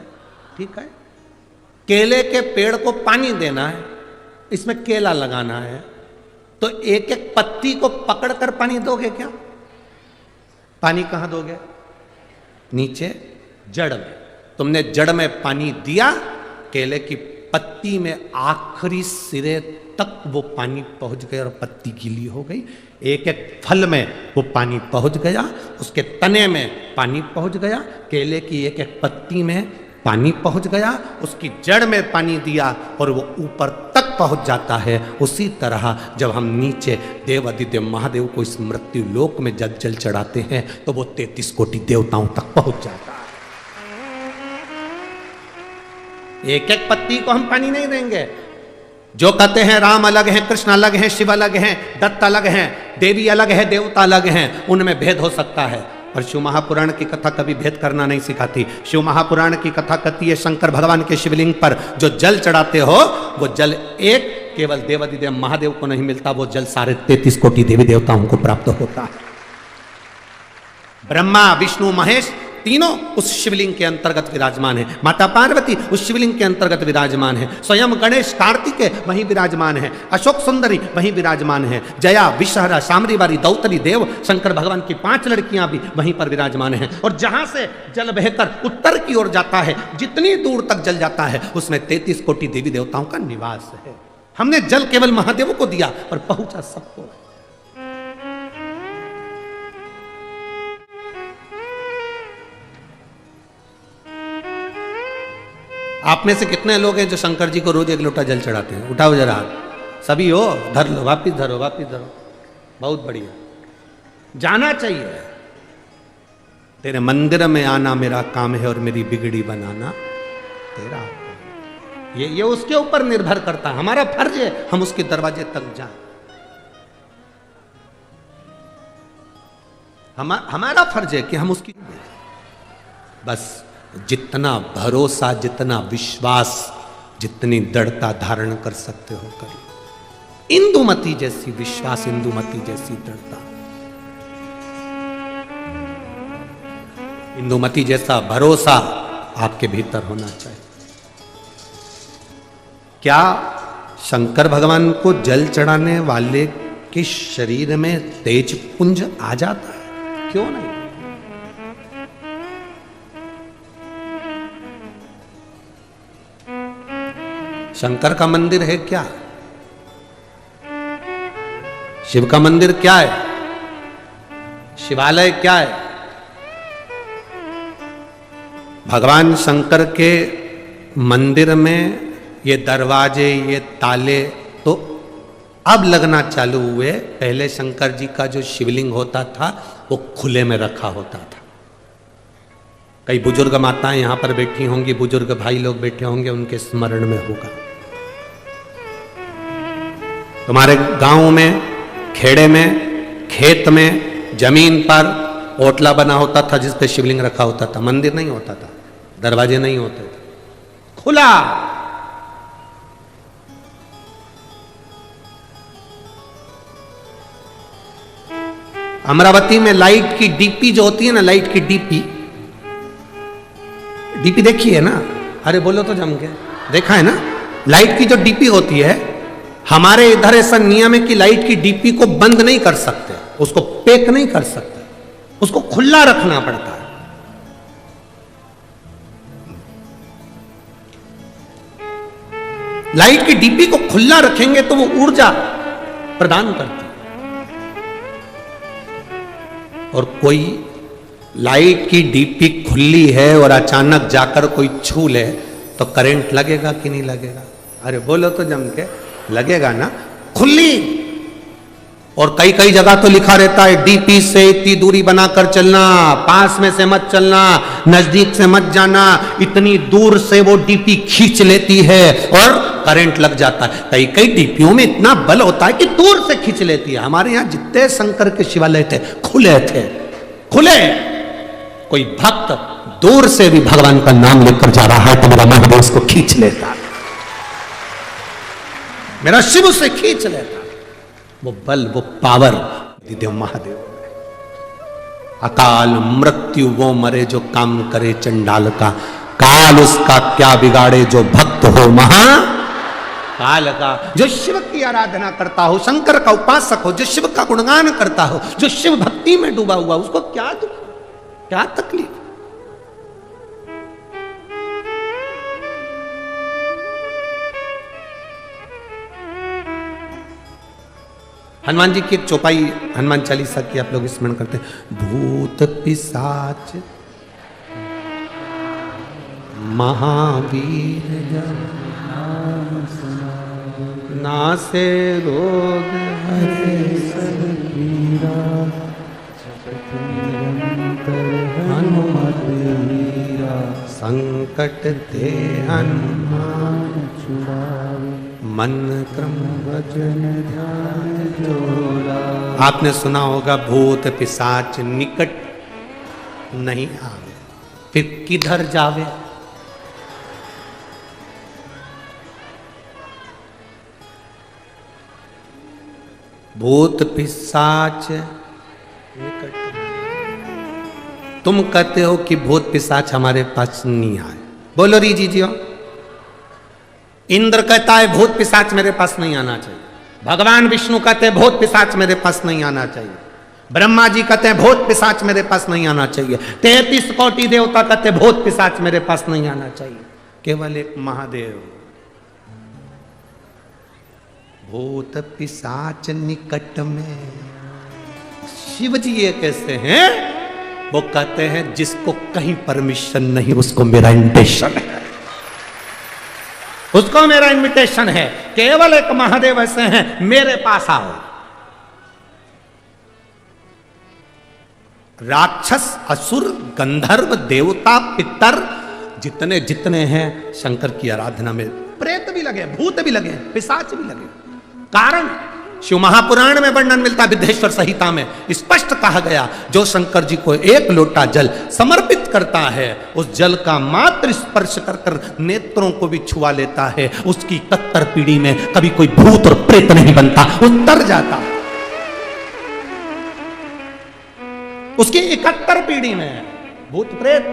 Speaker 1: ठीक है? केले के पेड़ को पानी देना है, इसमें केला लगाना है, तो एक एक पत्ती को पकड़कर पानी दोगे क्या? पानी कहां दोगे? नीचे जड़ में। तुमने जड़ में पानी दिया, केले की पत्ती में आखिरी सिरे तक वो पानी पहुंच गया और पत्ती गीली हो गई। एक एक फल में वो पानी पहुंच गया, उसके तने में पानी पहुंच गया, केले की एक एक पत्ती में पानी पहुंच गया, उसकी जड़ में पानी दिया और वो ऊपर तक पहुंच जाता है। उसी तरह जब हम नीचे देवादिदेव महादेव को इस मृत्यु लोक में जल चढ़ाते हैं तो वो 33 कोटि देवताओं तक पहुंच जाता है। एक एक पत्ती को हम पानी नहीं देंगे। जो कहते हैं राम अलग हैं, कृष्ण अलग हैं, शिव अलग हैं, दत्त अलग हैं, देवी अलग है, देवता अलग हैं, उनमें भेद हो सकता है, पर शिव महापुराण की कथा कभी भेद करना नहीं सिखाती। शिव महापुराण की कथा कहती है शंकर भगवान के शिवलिंग पर जो जल चढ़ाते हो वो जल एक केवल देवादिदेव महादेव को नहीं मिलता, वो जल सारे 33 कोटि देवी देवताओं को प्राप्त होता है। ब्रह्मा विष्णु महेश तीनों उस शिवलिंग के अंतर्गत विराजमान है। माता पार्वती उस शिवलिंग के अंतर्गत विराजमान है। स्वयं गणेश कार्तिकेय वहीं विराजमान है। अशोक सुंदरी वहीं विराजमान है। जया विषहरा सामरीवारी दौतरी देव शंकर भगवान की 5 लड़कियां भी वहीं पर विराजमान हैं। और जहां से जल बहकर उत्तर की ओर जाता है, जितनी दूर तक जल जाता है उसमें 33 कोटि देवी देवताओं का निवास है। हमने जल केवल महादेव को दिया और पहुंचा सबको। आप में से कितने लोग हैं जो शंकर जी को रोज 1 लोटा जल चढ़ाते हैं? उठाओ जरा हाथ। सभी हो? धर लो, वापिस धरो, वापिस धरो। बहुत बढ़िया, जाना चाहिए। तेरे मंदिर में आना मेरा काम है और मेरी बिगड़ी बनाना तेरा। ये उसके ऊपर निर्भर करता है। हमारा फर्ज है हम उसके दरवाजे तक जाएं। हमारा फर्ज है कि हम उसकी, बस जितना भरोसा, जितना विश्वास, जितनी दृढ़ता धारण कर सकते हो कर लो। इंदुमती जैसी विश्वास, इंदुमती जैसी दृढ़ता, इंदुमती जैसा भरोसा आपके भीतर होना चाहिए। क्या शंकर भगवान को जल चढ़ाने वाले के शरीर में तेज पुंज आ जाता है? क्यों नहीं? शंकर का मंदिर है क्या? शिव का मंदिर क्या है? शिवालय क्या है? भगवान शंकर के मंदिर में ये दरवाजे, ये ताले तो अब लगना चालू हुए। पहले शंकर जी का जो शिवलिंग होता था वो खुले में रखा होता था। कई बुजुर्ग माताएं यहां पर बैठी होंगी, बुजुर्ग भाई लोग बैठे होंगे, उनके स्मरण में होगा। तुम्हारे गांव में, खेड़े में, खेत में, जमीन पर ओटला बना होता था जिस पे शिवलिंग रखा होता था। मंदिर नहीं होता था, दरवाजे नहीं होते थे, खुला। अमरावती में लाइट की डीपी जो होती है ना, लाइट की डीपी देखी है ना? अरे बोलो तो जम के, देखा है ना? लाइट की जो डीपी होती है, हमारे इधर ऐसा नियम है कि लाइट की डीपी को बंद नहीं कर सकते, उसको पैक नहीं कर सकते, उसको खुला रखना पड़ता है। लाइट की डीपी को खुला रखेंगे तो वो ऊर्जा प्रदान करती है। और कोई लाइट की डीपी खुली है और अचानक जाकर कोई छू ले तो करंट लगेगा कि नहीं लगेगा? अरे बोलो तो जम के, लगेगा ना? खुली। और कई कई जगह तो लिखा रहता है डीपी से इतनी दूरी बनाकर चलना, पास में से मत चलना, नजदीक से मत जाना, इतनी दूर से वो डीपी खींच लेती है और करंट लग जाता है। कई कई डीपियों में इतना बल होता है कि दूर से खींच लेती है। हमारे यहां जितने शंकर के शिवालय थे खुले थे, खुले। कोई भक्त दूर से भी भगवान का नाम लेकर जा रहा है तो मेरा महादेव उसको खींच लेता, मेरा शिव उसे खींच लेता। वो बल, वो पावर देव महादेव। अकाल मृत्यु वो मरे जो काम करे चंडाल का, काल उसका क्या बिगाड़े जो भक्त हो महा काल का। जो शिव की आराधना करता हो, शंकर का उपासक हो, जो शिव का गुणगान करता हो, जो शिव भक्ति में डूबा हुआ, उसको क्या दुख, क्या तकलीफ? हनुमान जी की एक चौपाई हनुमान चालीसा की आप लोग स्मरण करते हैं। भूत पिशाच महावीर नासे रोग हरे सब पीरा, हनुमत वीरा संकट ते हनुमान छुड़ावे, मन क्रम वचन ध्यान जोड़ा। आपने सुना होगा भूत पिशाच निकट नहीं आवे, फिर किधर जावे? भूत पिशाच निकट। तुम कहते हो कि भूत पिशाच हमारे पास नहीं आए, बोलो री जी। इंद्र कहता है भूत पिशाच मेरे पास नहीं आना चाहिए, भगवान विष्णु कहते हैं भूत पिशाच मेरे पास नहीं आना चाहिए, ब्रह्मा जी कहते हैं भूत पिशाच मेरे पास नहीं आना चाहिए, 33 कोटि देवता कहते हैं भूत पिशाच मेरे पास नहीं आना चाहिए। केवल एक महादेव। भूत पिशाच निकट में। शिव जी ये कैसे हैं? वो कहते हैं जिसको कहीं परमिशन नहीं उसको मेरा इन्विटेशन है, उसको मेरा इन्विटेशन है। केवल एक महादेव ऐसे हैं, मेरे पास आओ। राक्षस, असुर, गंधर्व, देवता, पितर जितने जितने हैं शंकर की आराधना में, प्रेत भी लगे, भूत भी लगे, पिशाच भी लगे। कारण शिव महापुराण में वर्णन मिलता, विद्धेश्वर संहिता में स्पष्ट कहा गया, जो शंकर जी को एक लोटा जल समर्पित करता है, उस जल का मात्र स्पर्श कर कर नेत्रों को भी छुआ लेता है, उसकी 71 पीढ़ी में कभी कोई भूत और प्रेत नहीं बनता, उतर जाता। उसकी 71 पीढ़ी में भूत प्रेत।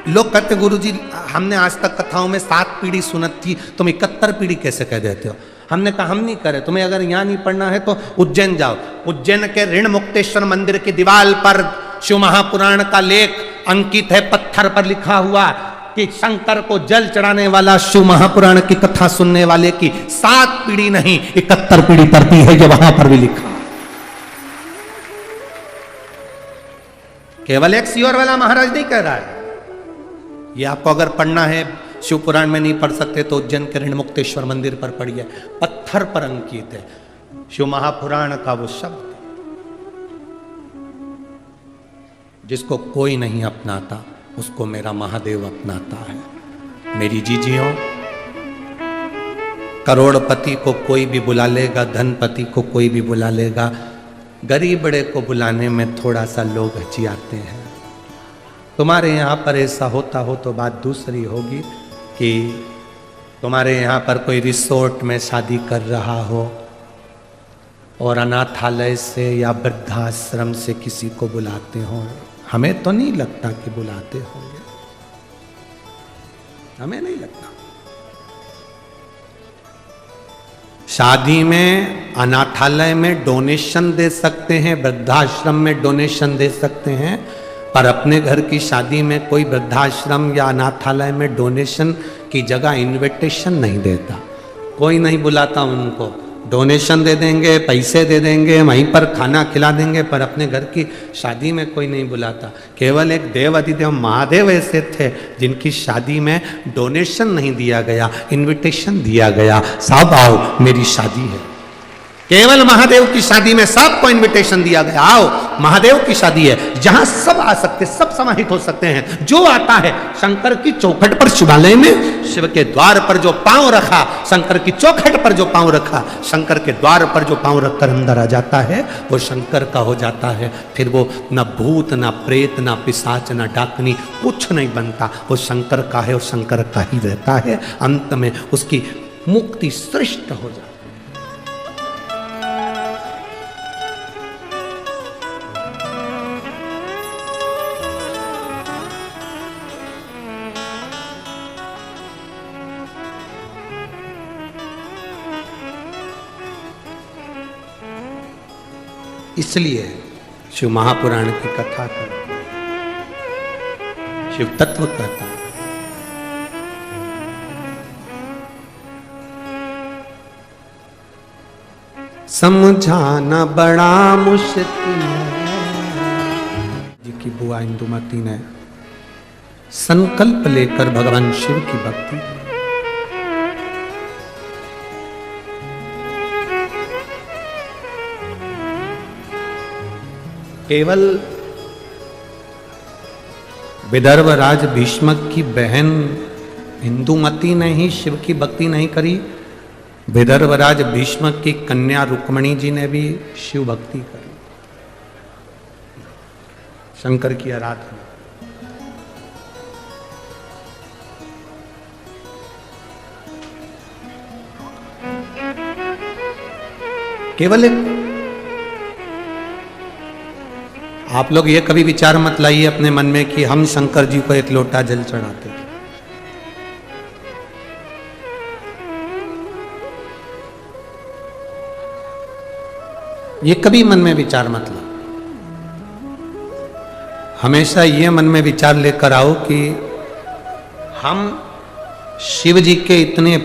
Speaker 1: लोग कहते गुरुजी हमने आज तक कथाओं में 7 पीढ़ी सुनत थी, तुम 71 पीढ़ी कैसे कह देते हो? हमने कहा हम नहीं करे, तुम्हें अगर यहां नहीं पढ़ना है तो उज्जैन जाओ। उज्जैन के ऋण मुक्तेश्वर मंदिर की दीवार पर शिव महापुराण का लेख अंकित है, पत्थर पर लिखा हुआ कि शंकर को जल चढ़ाने वाला शिव महापुराण की कथा सुनने वाले की 7 पीढ़ी नहीं 71 पीढ़ी पड़ती है, जो वहां पर भी लिखा। केवल एक सियोर वाला महाराज नहीं कह रहा है, ये आपको अगर पढ़ना है शिव पुराण में नहीं पढ़ सकते तो उज्जैन के ऋणमुक्तेश्वर मंदिर पर पढ़िए, पत्थर पर अंकित है शिव महापुराण का वो शब्द। जिसको कोई नहीं अपनाता उसको मेरा महादेव अपनाता है। मेरी जीजियों, करोड़पति को कोई भी बुला लेगा, धनपति को कोई भी बुला लेगा, गरीब बड़े को बुलाने में थोड़ा सा लोग हिचकिचाते हैं। तुम्हारे यहाँ पर ऐसा होता हो तो बात दूसरी होगी कि तुम्हारे यहाँ पर कोई रिसोर्ट में शादी कर रहा हो और अनाथालय से या वृद्धाश्रम से किसी को बुलाते हो। हमें तो नहीं लगता कि बुलाते होंगे, हमें नहीं लगता। शादी में, अनाथालय में डोनेशन दे सकते हैं, वृद्धाश्रम में डोनेशन दे सकते हैं, पर अपने घर की शादी में कोई वृद्धाश्रम या अनाथालय में डोनेशन की जगह इनविटेशन नहीं देता। कोई नहीं बुलाता उनको, डोनेशन दे देंगे, पैसे दे देंगे, वहीं पर खाना खिला देंगे, पर अपने घर की शादी में कोई नहीं बुलाता। केवल एक देव अधिदेव महादेव ऐसे थे जिनकी शादी में डोनेशन नहीं दिया गया, इनविटेशन दिया गया। सब आओ मेरी शादी है। केवल महादेव की शादी में सबको इनविटेशन दिया गया, आओ महादेव की शादी है, जहां सब आ सकते, सब समाहित हो सकते हैं। जो आता है शंकर की चौखट पर, शिवालय में शिव के द्वार पर जो पांव रखा, शंकर की चौखट पर जो पांव रखा, शंकर के द्वार पर जो पांव रखकर अंदर आ जाता है वो शंकर का हो जाता है। फिर वो न भूत, न प्रेत, न पिशाच, न डाकनी, कुछ नहीं बनता। वो शंकर का है और शंकर का ही रहता है। अंत में उसकी मुक्ति श्रेष्ठ हो जाती है। इसलिए शिव महापुराण की कथा करते, शिव तत्व कहता है। समझाना बड़ा मुश्किल है। जी की बुआ इंदुमती ने संकल्प लेकर भगवान शिव की भक्ति की। केवल विदर्भ राज भीष्मक की बहन इंदुमती ने ही शिव की भक्ति नहीं करी, विदर्भ राज भीष्मक की कन्या रुक्मणी जी ने भी शिव भक्ति करी, शंकर की आराधना। केवल एक आप लोग ये कभी विचार मत लाइए अपने मन में कि हम शंकर जी को एक लोटा जल चढ़ाते थे। ये कभी मन में विचार मत लो। हमेशा ये मन में विचार लेकर आओ कि हम शिव जी के इतने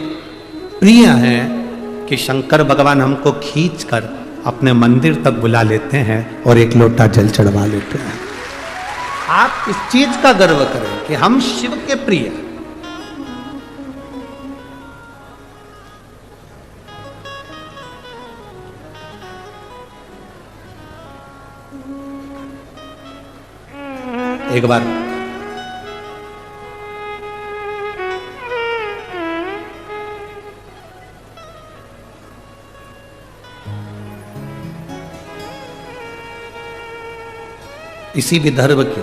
Speaker 1: प्रिय हैं कि शंकर भगवान हमको खींच कर अपने मंदिर तक बुला लेते हैं और एक लोटा जल चढ़वा लेते हैं। आप इस चीज का गर्व करें कि हम शिव के प्रिय। एक बार इसी विदर्भ की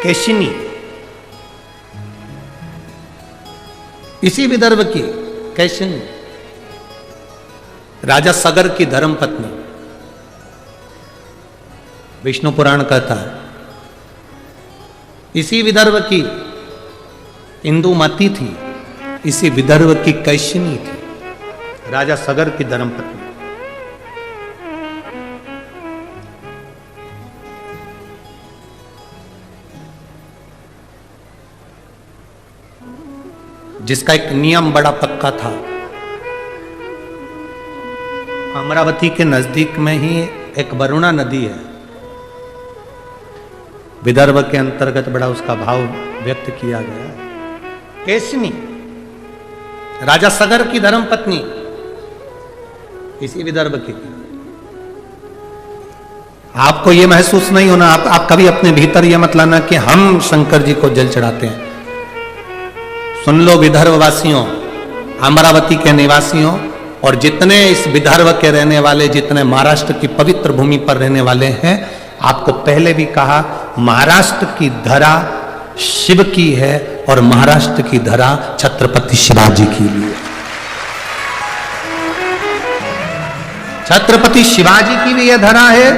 Speaker 1: केशिनी, इसी विदर्भ की केशिनी राजा सगर की धर्मपत्नी, विष्णु पुराण कहता है इसी विदर्भ की इंदुमती थी, इसी विदर्भ की कैशिनी थी, राजा सगर की धर्मपत्नी। जिसका एक नियम बड़ा पक्का था। अमरावती के नजदीक में ही एक वरुणा नदी है। विदर्भ के अंतर्गत बड़ा उसका भाव व्यक्त किया गया। केसनी राजा सगर की धर्मपत्नी इसी विदर्भ की। आपको यह महसूस नहीं होना, आप कभी अपने भीतर यह मत लाना कि हम शंकर जी को जल चढ़ाते हैं। सुन लो विदर्भ वासियों, अमरावती के निवासियों, और जितने इस विदर्भ के रहने वाले, जितने महाराष्ट्र की पवित्र भूमि पर रहने वाले हैं, आपको पहले भी कहा महाराष्ट्र की धरा शिव की है और महाराष्ट्र की धरा छत्रपति शिवाजी की भी है। छत्रपति शिवाजी की भी यह धरा है,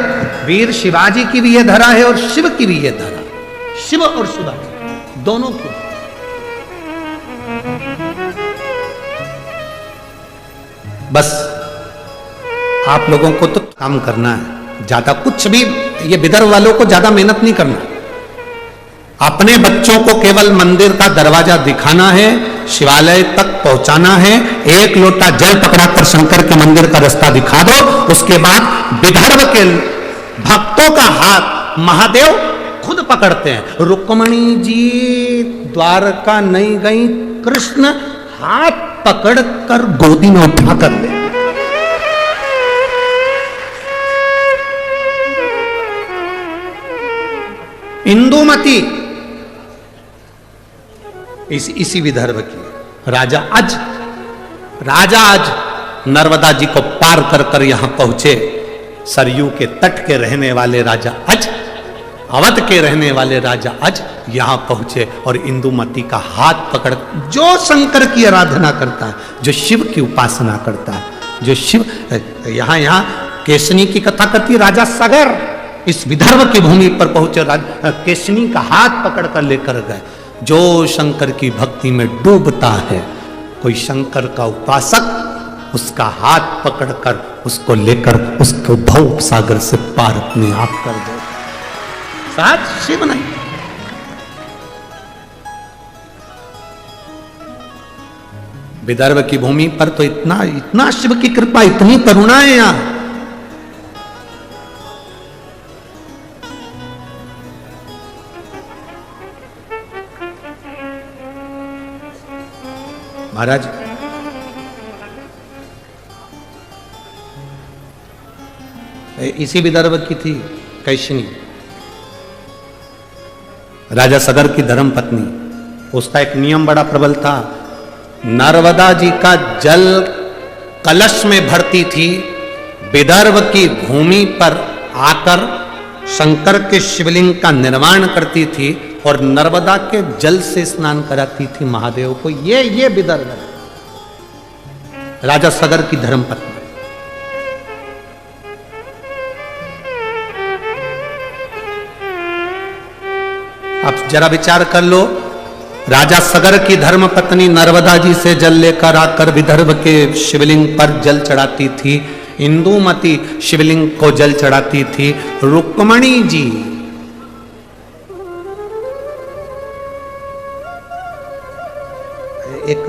Speaker 1: वीर शिवाजी की भी यह धरा है, और शिव की भी यह धरा, शिव और शिवाजी दोनों की। बस आप लोगों को तो काम करना है, ज्यादा कुछ भी, ये विदर्भ वालों को ज्यादा मेहनत नहीं करना। अपने बच्चों को केवल मंदिर का दरवाजा दिखाना है, शिवालय तक पहुंचाना है, एक लोटा जल पकड़ाकर शंकर के मंदिर का रास्ता दिखा दो। उसके बाद विदर्भ के भक्तों का हाथ महादेव खुद पकड़ते हैं। रुक्मणी जी द्वारका नहीं गई, कृष्ण हाथ पकड़कर गोदी में उठा कर ले। इंदुमती इसी विदर्भ की। राजा आज नर्मदा जी को पार कर कर यहां पहुंचे। सरयू के तट के रहने वाले राजा आज, अवध के रहने वाले राजा आज यहां पहुंचे और इंदुमती का हाथ पकड़, जो शंकर की आराधना करता है, जो शिव की उपासना करता है, जो शिव, यहां केसनी की कथा करती राजा सगर इस विदर्भ की भूमि पर पहुंचे, केसनी का हाथ पकड़कर लेकर गए। जो शंकर की भक्ति में डूबता है, कोई शंकर का उपासक, उसका हाथ पकड़कर उसको लेकर उसको भव सागर से पार अपने आप कर दे। साथ शिव नहीं, विदर्भ की भूमि पर तो इतना शिव की कृपा, इतनी करुणा है यहां। महाराज इसी विदर्भ की थी कैशनी, राजा सगर की धर्म पत्नी। उसका एक नियम बड़ा प्रबल था, नर्मदा जी का जल कलश में भरती थी, विदर्भ की भूमि पर आकर शंकर के शिवलिंग का निर्माण करती थी और नर्मदा के जल से स्नान कराती थी महादेव को। ये विदर्भ है, राजा सगर की धर्मपत्नी। आप जरा विचार कर लो, राजा सगर की धर्मपत्नी नर्मदा जी से जल लेकर आकर विदर्भ के शिवलिंग पर जल चढ़ाती थी। इंदुमती शिवलिंग को जल चढ़ाती थी। रुक्मणी जी एक,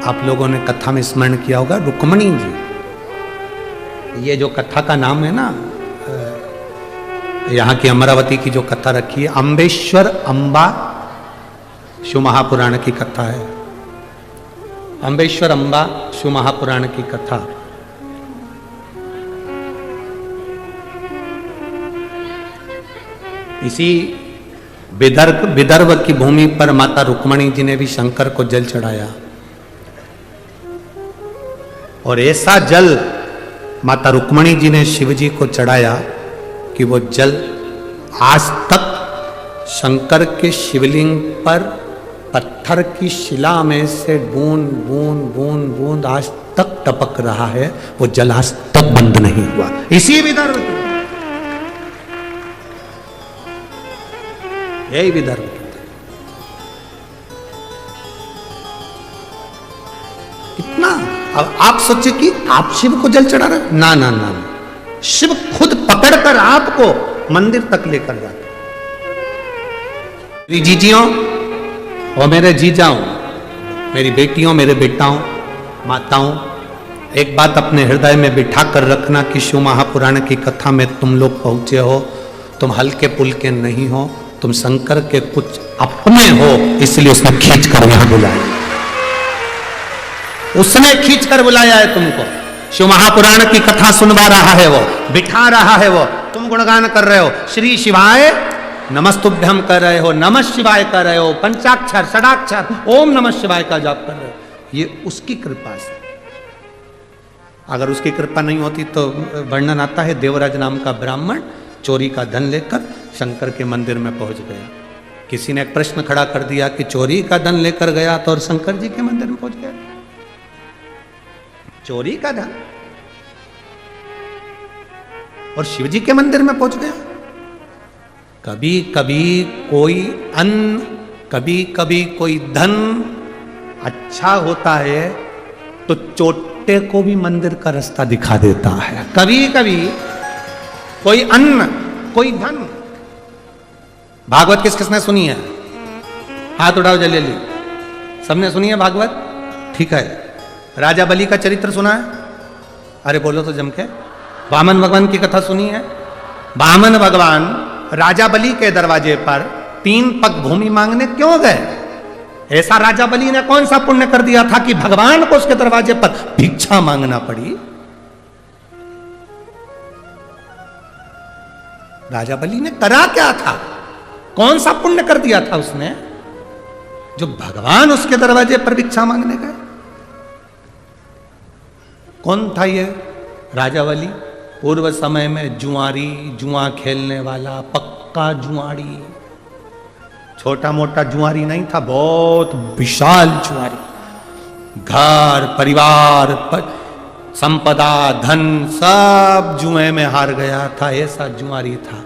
Speaker 1: आप लोगों ने कथा में स्मरण किया होगा, रुक्मणी जी, ये जो कथा का नाम है ना, यहाँ की अमरावती की जो कथा रखी है, अम्बेश्वर अम्बा शिव महापुराण की कथा है। अम्बेश्वर अम्बा शिव महापुराण की कथा। इसी विदर्भ की भूमि पर माता रुक्मणी जी ने भी शंकर को जल चढ़ाया, और ऐसा जल माता रुक्मणी जी ने शिव जी को चढ़ाया कि वो जल आज तक शंकर के शिवलिंग पर पत्थर की शिला में से बूंद बूंद बूंद बूंद आज तक टपक रहा है। वो जल आज तक बंद नहीं हुआ। इसी विदर्भ, यही विदर्भ। कितना, अब आप सोचिए कि आप शिव को जल चढ़ा रहे, ना ना ना, शिव खुद पकड़कर आपको मंदिर तक लेकर जाते। मेरी जीजियों और मेरे जीजाओं, मेरी बेटियों, मेरे बेटाओं, माताओं, एक बात अपने हृदय में बिठा कर रखना कि शिव महापुराण की कथा में तुम लोग पहुंचे हो तुम हल्के पुल्के नहीं हो, तुम शंकर के कुछ अपने हो, इसलिए उसने खींच कर यहां बुलाया। उसने खींच कर बुलाया है तुमको। शिव महापुराण की कथा सुनवा रहा है वो, बिठा रहा है वो, तुम गुणगान कर रहे हो, श्री शिवाय नमस्तुभ्यम कर रहे हो, नमः शिवाय कर रहे हो, पंचाक्षर षडाक्षर ओम नमः शिवाय का जाप कर रहे हो। ये उसकी कृपा से। अगर उसकी कृपा नहीं होती तो वर्णन आता है, देवराज नाम का ब्राह्मण चोरी का धन लेकर शंकर के मंदिर में पहुंच गया। किसी ने एक प्रश्न खड़ा कर दिया कि चोरी का धन लेकर गया तो और शंकर जी के मंदिर में पहुंच गया। चोरी का धन और शिव जी के मंदिर में पहुंच गया। कभी कभी कोई अन्न, कभी कभी कोई धन अच्छा होता है तो चोटे को भी मंदिर का रास्ता दिखा देता है। कभी कभी कोई अन्न, कोई धन। भागवत किस किसने सुनी है? हाथ उठाओ जल्दी। सबने सुनी है भागवत? ठीक है। राजा बलि का चरित्र सुना है? अरे बोलो तो जम के। वामन भगवान की कथा सुनी है? वामन भगवान राजा बलि के दरवाजे पर 3 पग भूमि मांगने क्यों गए? ऐसा राजा बलि ने कौन सा पुण्य कर दिया था कि भगवान को उसके दरवाजे पर भिक्षा मांगना पड़ी? राजा बलि ने करा क्या था? कौन सा पुण्य कर दिया था उसने जो भगवान उसके दरवाजे पर भिक्षा मांगने गए? कौन था ये राजा बलि? पूर्व समय में जुआरी, जुआ खेलने वाला पक्का जुआरी। छोटा मोटा जुआरी नहीं था, बहुत विशाल जुआरी। घर परिवार संपदा धन सब जुए में हार गया था, ऐसा जुआरी था।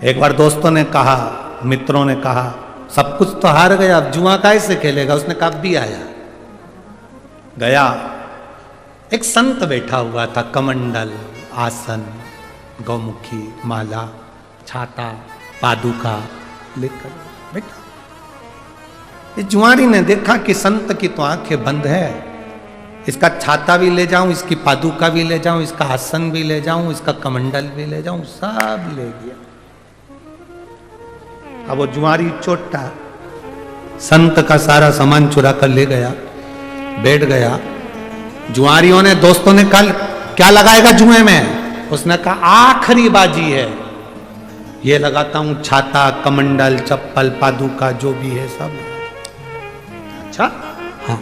Speaker 1: एक बार दोस्तों ने कहा, मित्रों ने कहा, सब कुछ तो हार गया, अब जुआ कैसे खेलेगा? उसने कब भी आया गया। एक संत बैठा हुआ था, कमंडल, आसन, गौमुखी, माला, छाता, पादुका लेकर बैठा। इस जुआरी ने देखा कि संत की तो आंखें बंद है, इसका छाता भी ले जाऊं, इसकी पादुका भी ले जाऊं, इसका आसन भी ले जाऊं, इसका कमंडल भी ले जाऊं, सब ले गया। अब वो जुआरी चोटा संत का सारा सामान चुरा कर ले गया, बैठ गया। जुआरियों ने, दोस्तों ने कहा क्या लगाएगा जुए में? उसने कहा आखिरी बाजी है, ये लगाता हूं, छाता, कमंडल, चप्पल, पादुका जो भी है सब। अच्छा हाँ।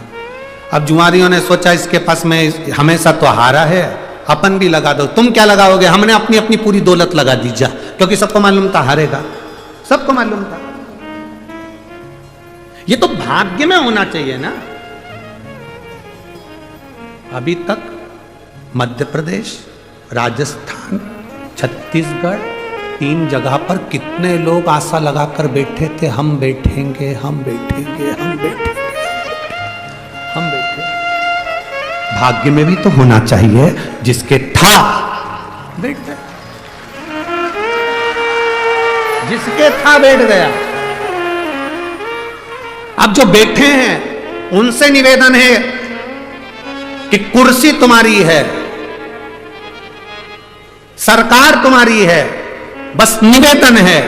Speaker 1: अब जुआरियों ने सोचा इसके पास में हमेशा तो हारा है, अपन भी लगा दो। तुम क्या लगाओगे? हमने अपनी अपनी पूरी दौलत लगा दी जा, क्योंकि सबको मालूम था हारेगा, सबको मालूम था। ये तो भाग्य में होना चाहिए ना। अभी तक मध्य प्रदेश, राजस्थान, छत्तीसगढ़, 3 जगह पर कितने लोग आशा लगाकर बैठे थे, हम बैठेंगे, हम बैठेंगे, हम बैठेंगे, हम बैठे। भाग्य में भी तो होना चाहिए, जिसके था बैठ गया, जिसके था बैठ गया। अब जो बैठे हैं उनसे निवेदन है कि कुर्सी तुम्हारी है, सरकार तुम्हारी है, बस निवेदन है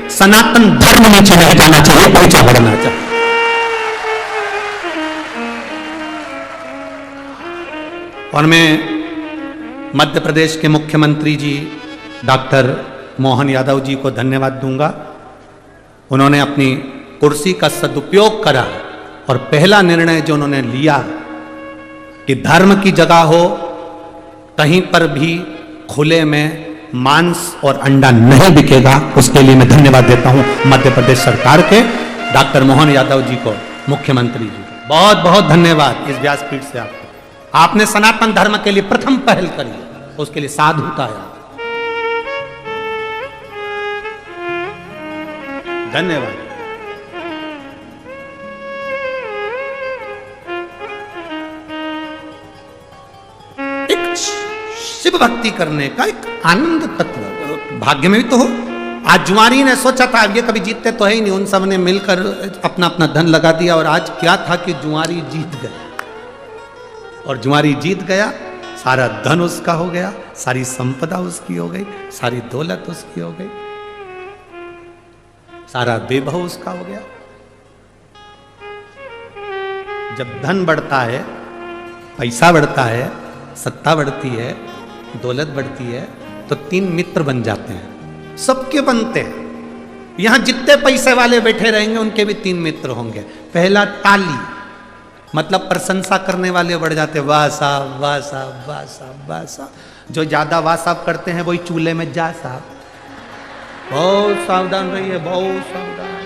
Speaker 1: सनातन धर्म में चला जाना चाहिए, पीछा बढ़ना चाहिए। और मैं मध्य प्रदेश के मुख्यमंत्री जी डॉक्टर मोहन यादव जी को धन्यवाद दूंगा। उन्होंने अपनी कुर्सी का सदुपयोग करा और पहला निर्णय जो उन्होंने लिया कि धर्म की जगह हो, कहीं पर भी खुले में मांस और अंडा नहीं बिकेगा। उसके लिए मैं धन्यवाद देता हूं मध्य प्रदेश सरकार के डॉक्टर मोहन यादव जी को, मुख्यमंत्री जी को बहुत बहुत धन्यवाद। इस व्यासपीठ से आपने सनातन धर्म के लिए प्रथम पहल करी, उसके लिए साधुता है। धन्यवाद। एक शिव भक्ति करने का एक आनंद तत्व भाग्य में भी तो हो। आज जुआरी ने सोचा था ये कभी जीतते तो है ही नहीं, उन सब ने मिलकर अपना अपना धन लगा दिया। और आज क्या था कि जुआरी जीत गया, और जुआरी जीत गया, सारा धन उसका हो गया, सारी संपदा उसकी हो गई, सारी दौलत उसकी हो गई, सारा वैभव उसका हो गया। जब धन बढ़ता है, पैसा बढ़ता है, सत्ता बढ़ती है, दौलत बढ़ती है, तो 3 मित्र बन जाते हैं। सबके बनते हैं। यहां जितने पैसे वाले बैठे रहेंगे उनके भी 3 मित्र होंगे। पहला ताली, मतलब प्रशंसा करने वाले बढ़ जाते, वाह साहब, वाह साहब, वाह साहब, वाह साहब। जो ज्यादा वाह साहब करते हैं वही चूल्हे में जा साहब, बहुत सावधान रहिए, बहुत सावधान,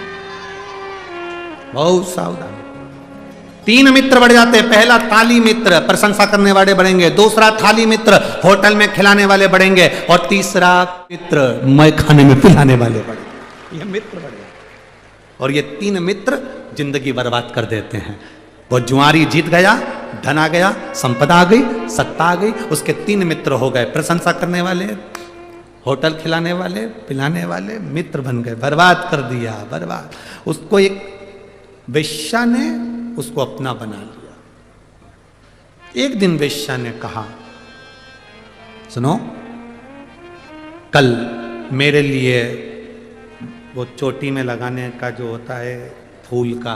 Speaker 1: बहुत सावधान। 3 मित्र बढ़ जाते हैं। पहला ताली मित्र, प्रशंसा करने वाले बढ़ेंगे। दूसरा थाली मित्र, होटल में खिलाने वाले बढ़ेंगे। और तीसरा मित्र, मैं खाने में पिलाने वाले बढ़ेंगे। ये मित्र बढ़ गए। और ये 3 मित्र जिंदगी बर्बाद कर देते हैं। वो जुआरी जीत गया, धन आ गया, संपदा आ गई, सत्ता आ गई, उसके 3 मित्र हो गए। प्रशंसा करने वाले, होटल खिलाने वाले, पिलाने वाले मित्र बन गए। बर्बाद कर दिया, बर्बाद। उसको एक वेश्या ने उसको अपना बना लिया। एक दिन वेश्या ने कहा, सुनो, कल मेरे लिए वो चोटी में लगाने का जो होता है फूल का,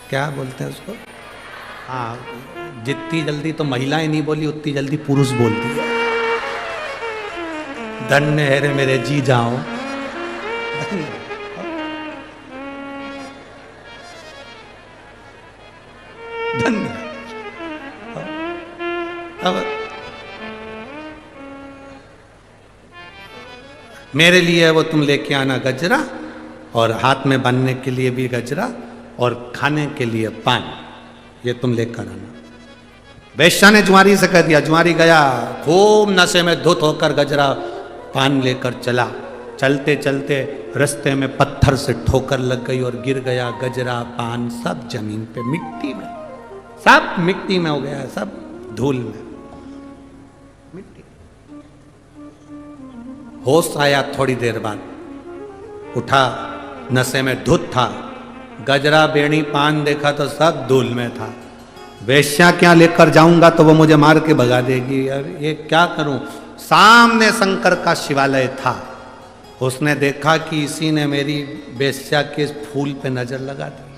Speaker 1: क्या बोलते हैं उसको, हाँ, जितनी जल्दी तो महिलाएं नहीं बोली उतनी जल्दी पुरुष बोल दिया। धन्य है रे मेरे जी जाओ। धन्य। अब मेरे लिए वो तुम लेके आना गजरा, और हाथ में बांधने के लिए भी गजरा, और खाने के लिए पान, ये तुम लेकर आना। वेश्या ने जुआरी से कह दिया। जुआरी गया, खूब नशे में धुत होकर गजरा पान लेकर चला। चलते चलते रास्ते में पत्थर से ठोकर लग गई और गिर गया। गजरा, पान सब जमीन पे, मिट्टी में, सब मिट्टी में हो गया, सब धूल में, मिट्टी। होश आया थोड़ी देर बाद, उठा, नशे में धुत था, गजरा, बेड़ी, पान देखा तो सब धूल में था। वेश्या क्या लेकर जाऊंगा तो वो मुझे मार के भगा देगी, अब ये क्या करूं। सामने शंकर का शिवालय था। उसने देखा कि इसी ने मेरी वेश्या के फूल पे नजर लगा दी।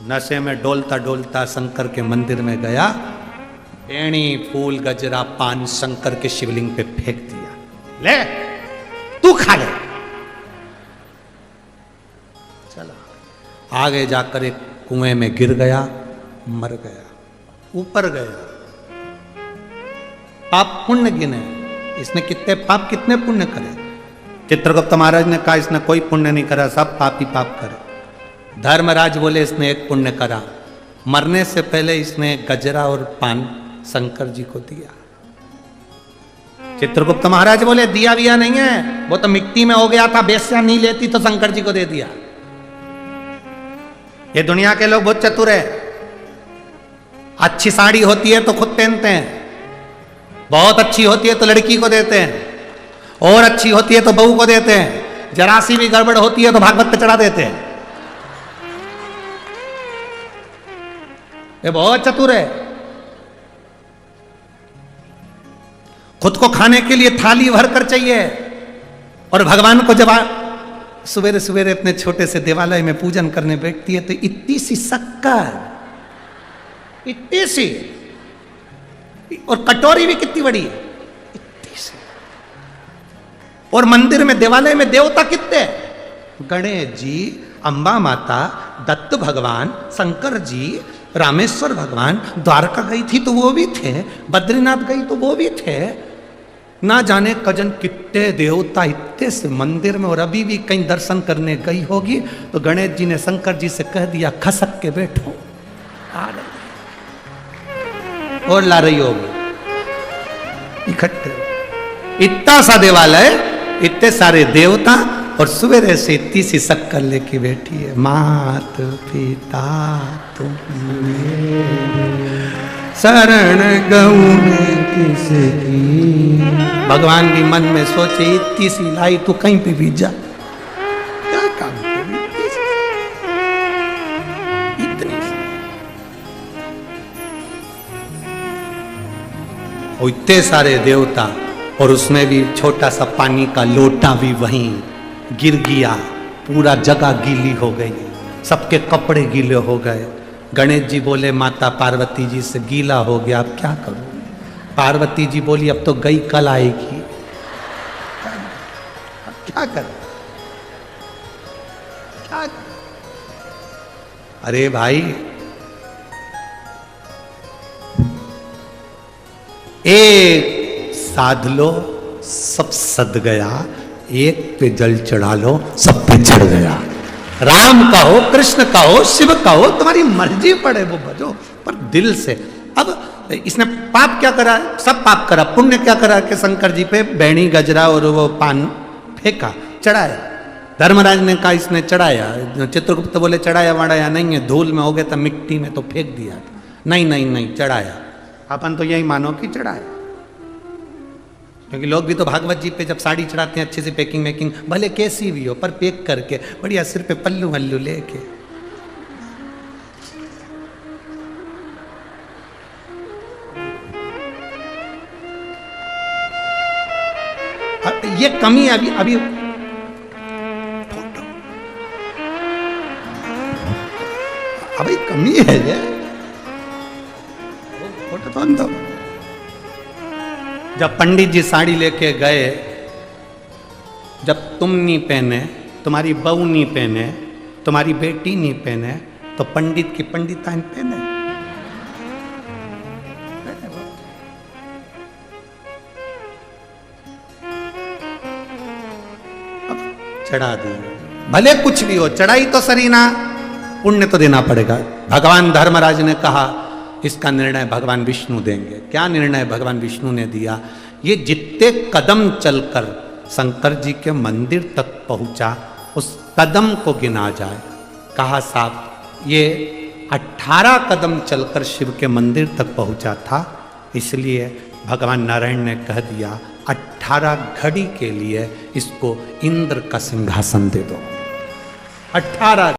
Speaker 1: नशे में डोलता डोलता शंकर के मंदिर में गया, बेणी, फूल, गजरा, पान शंकर के शिवलिंग पे फेंक दिया। ले, तू खा ले। चला आगे जाकर एक कुएं में गिर गया, मर गया। ऊपर गया, पाप पुण्य गिने, इसने कितने पाप कितने पुण्य करे। चित्रगुप्त महाराज ने कहा इसने कोई पुण्य नहीं करा, सब पाप ही पाप करे। धर्मराज बोले इसने एक पुण्य करा, मरने से पहले इसने गजरा और पान शंकर जी को दिया। चित्रगुप्त महाराज बोले दिया विया नहीं है, वो तो मिट्टी में हो गया था, वेश्या नहीं लेती तो शंकर जी को दे दिया। ये दुनिया के लोग बहुत चतुर है। अच्छी साड़ी होती है तो खुद पहनते हैं, बहुत अच्छी होती है तो लड़की को देते हैं, और अच्छी होती है तो बहू को देते हैं, जरा सी भी गड़बड़ होती है तो भागवत पे चढ़ा देते हैं। ये बहुत चतुर है। खुद को खाने के लिए थाली भर कर चाहिए, और भगवान को जब सवेरे सवेरे अपने छोटे से देवालय में पूजन करने बैठती है तो इतनी सी शक्कर, इतनी सी, और कटोरी भी कितनी बड़ी है, इतनी सी। और मंदिर में, देवालय में देवता कितने, गणेश जी, अंबा माता, दत्त भगवान, शंकर जी, रामेश्वर भगवान। द्वारका गई थी तो वो भी थे, बद्रीनाथ गई तो वो भी थे। ना जाने कजन कितने देवता इतने से मंदिर में, और अभी भी कहीं दर्शन करने गई होगी तो गणेश जी ने शंकर जी से कह दिया खसक के बैठो, आ रही और ला रही होगी इकट्ठे। इतना सा देवालय, इतने सारे देवता, और सवेरे से इतनी सी शक्कर लेके बैठी है। मात पिता तुम शरण गऊ किसकी। भगवान भी मन में सोचे इतनी सी लाई तू कहीं पे भी जा, क्या काम, इतनी सी। और इतने सारे देवता, और उसमें भी छोटा सा पानी का लोटा भी वहीं गिर गया, पूरा जगह गीली हो गई, सबके कपड़े गीले हो गए। गणेश जी बोले माता पार्वती जी से गीला हो गया, अब क्या करूं? पार्वती जी बोली अब तो गई कल आएगी, क्या करें, क्या करें? अरे भाई, एक साध लो सब सद गया, एक पे जल चढ़ा लो सब पे चढ़ गया। राम का हो, कृष्ण का हो, शिव का हो, तुम्हारी मर्जी पड़े वो भजो, पर दिल से। अब इसने पाप क्या करा? सब पाप करा। पुण्य क्या करा कि शंकर जी पे बैणी गजरा और वो पान फेंका, चढ़ाया। धर्मराज ने कहा इसने चढ़ाया, चित्रगुप्त बोले चढ़ाया वाढ़ाया नहीं है, धूल में हो गया था, मिट्टी में तो फेंक दिया। नहीं नहीं नहीं, चढ़ाया। अपन तो यही मानो कि चढ़ाया, क्योंकि लोग भी तो भागवत जी पे जब साड़ी चढ़ाते हैं अच्छे से पैकिंग मैकिंग, भले कैसी भी हो पर पैक करके बढ़िया सिर पे पल्लू वल्लू लेके। ये कमी है अभी अभी कमी है ये फोटो तो अंदर। जब पंडित जी साड़ी लेके गए, जब तुम नहीं पहने, तुम्हारी बहू नहीं पहने, तुम्हारी बेटी नहीं पहने, तो पंडित की पंडिताइन पहने। अब चढ़ा दिया, भले कुछ भी हो, चढ़ाई तो सरीना, पुण्य तो देना पड़ेगा। भगवान धर्मराज ने कहा इसका निर्णय भगवान विष्णु देंगे। क्या निर्णय भगवान विष्णु ने दिया? ये जितने कदम चलकर शंकर जी के मंदिर तक पहुंचा, उस कदम को गिना जाए। कहा साहब ये 18 कदम चलकर शिव के मंदिर तक पहुंचा था, इसलिए भगवान नारायण ने कह दिया 18 घड़ी के लिए इसको इंद्र का सिंहासन दे दो। 18